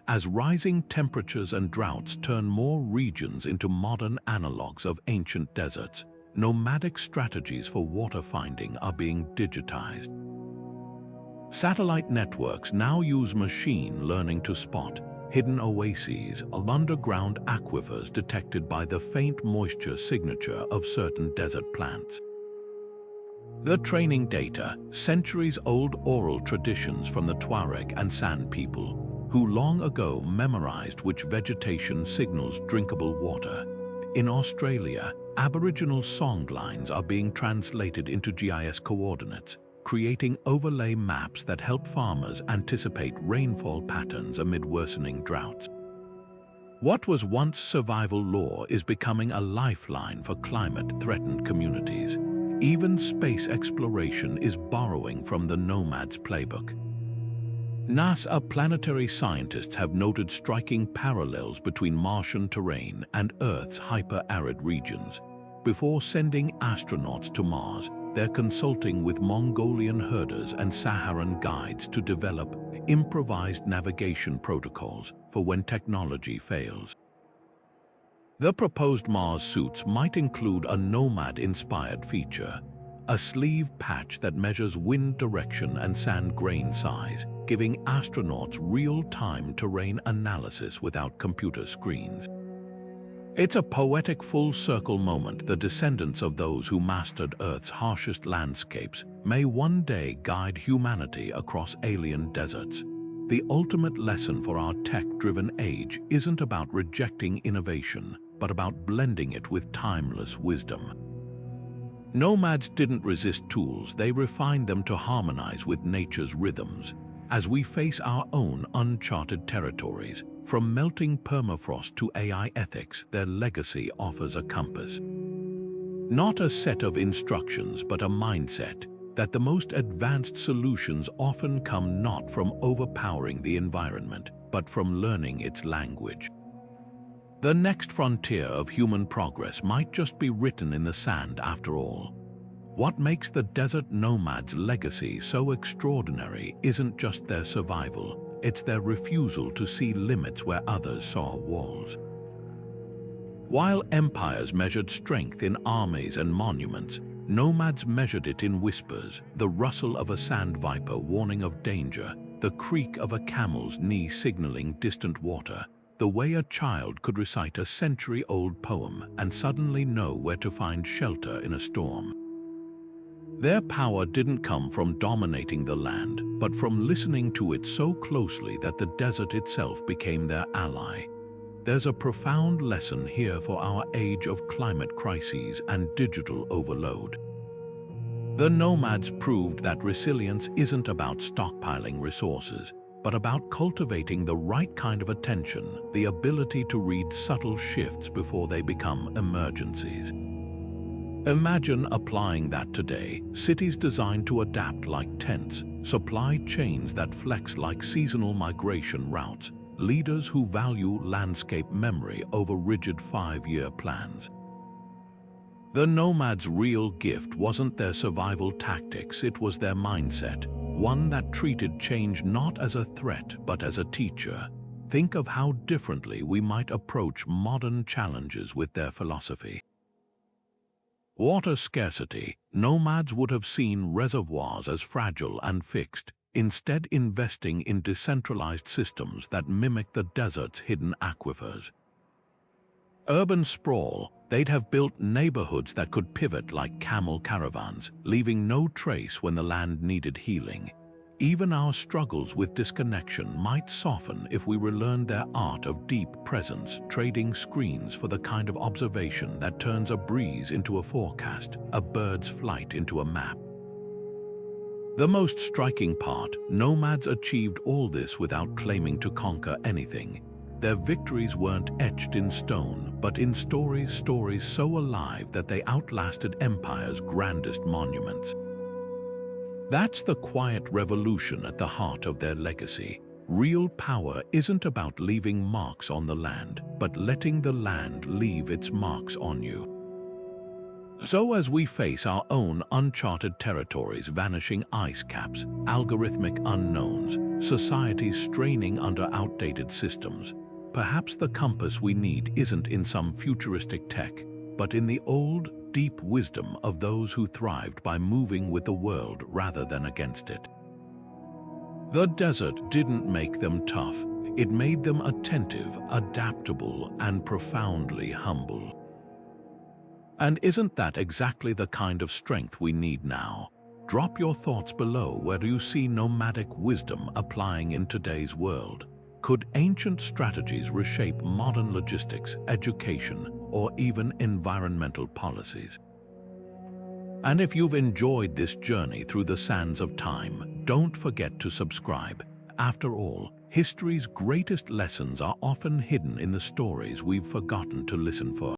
As rising temperatures and droughts turn more regions into modern analogues of ancient deserts, nomadic strategies for water finding are being digitized. Satellite networks now use machine learning to spot hidden oases of underground aquifers detected by the faint moisture signature of certain desert plants. The training data, centuries-old oral traditions from the Tuareg and San people, who long ago memorized which vegetation signals drinkable water. In Australia, Aboriginal songlines are being translated into GIS coordinates, creating overlay maps that help farmers anticipate rainfall patterns amid worsening droughts. What was once survival law is becoming a lifeline for climate-threatened communities. Even space exploration is borrowing from the Nomads playbook. NASA planetary scientists have noted striking parallels between Martian terrain and Earth's hyper-arid regions. Before sending astronauts to Mars, they're consulting with Mongolian herders and Saharan guides to develop improvised navigation protocols for when technology fails. The proposed Mars suits might include a nomad-inspired feature, a sleeve patch that measures wind direction and sand grain size, giving astronauts real-time terrain analysis without computer screens. It's a poetic full-circle moment. The descendants of those who mastered Earth's harshest landscapes may one day guide humanity across alien deserts. The ultimate lesson for our tech-driven age isn't about rejecting innovation, but about blending it with timeless wisdom. Nomads didn't resist tools, they refined them to harmonize with nature's rhythms. As we face our own uncharted territories, from melting permafrost to AI ethics, their legacy offers a compass. Not a set of instructions, but a mindset that the most advanced solutions often come not from overpowering the environment, but from learning its language. The next frontier of human progress might just be written in the sand after all. What makes the desert nomads' legacy so extraordinary isn't just their survival, it's their refusal to see limits where others saw walls. While empires measured strength in armies and monuments, nomads measured it in whispers, the rustle of a sand viper warning of danger, the creak of a camel's knee signaling distant water, the way a child could recite a century-old poem and suddenly know where to find shelter in a storm. Their power didn't come from dominating the land, but from listening to it so closely that the desert itself became their ally. There's a profound lesson here for our age of climate crises and digital overload. The nomads proved that resilience isn't about stockpiling resources, but about cultivating the right kind of attention, the ability to read subtle shifts before they become emergencies. Imagine applying that today, cities designed to adapt like tents, supply chains that flex like seasonal migration routes, leaders who value landscape memory over rigid 5-year plans. The nomads' real gift wasn't their survival tactics, it was their mindset, one that treated change not as a threat but as a teacher. Think of how differently we might approach modern challenges with their philosophy. Water scarcity, nomads would have seen reservoirs as fragile and fixed, instead investing in decentralized systems that mimic the desert's hidden aquifers. Urban sprawl, they'd have built neighborhoods that could pivot like camel caravans, leaving no trace when the land needed healing. Even our struggles with disconnection might soften if we relearned their art of deep presence, trading screens for the kind of observation that turns a breeze into a forecast, a bird's flight into a map. The most striking part, nomads achieved all this without claiming to conquer anything. Their victories weren't etched in stone, but in stories so alive that they outlasted empire's grandest monuments. That's the quiet revolution at the heart of their legacy. Real power isn't about leaving marks on the land, but letting the land leave its marks on you. So as we face our own uncharted territories, vanishing ice caps, algorithmic unknowns, societies straining under outdated systems, perhaps the compass we need isn't in some futuristic tech, but in the old, deep wisdom of those who thrived by moving with the world rather than against it. The desert didn't make them tough, it made them attentive, adaptable, and profoundly humble. And isn't that exactly the kind of strength we need now? Drop your thoughts below where you see nomadic wisdom applying in today's world. Could ancient strategies reshape modern logistics, education, or even environmental policies? And if you've enjoyed this journey through the sands of time, don't forget to subscribe. After all, history's greatest lessons are often hidden in the stories we've forgotten to listen for.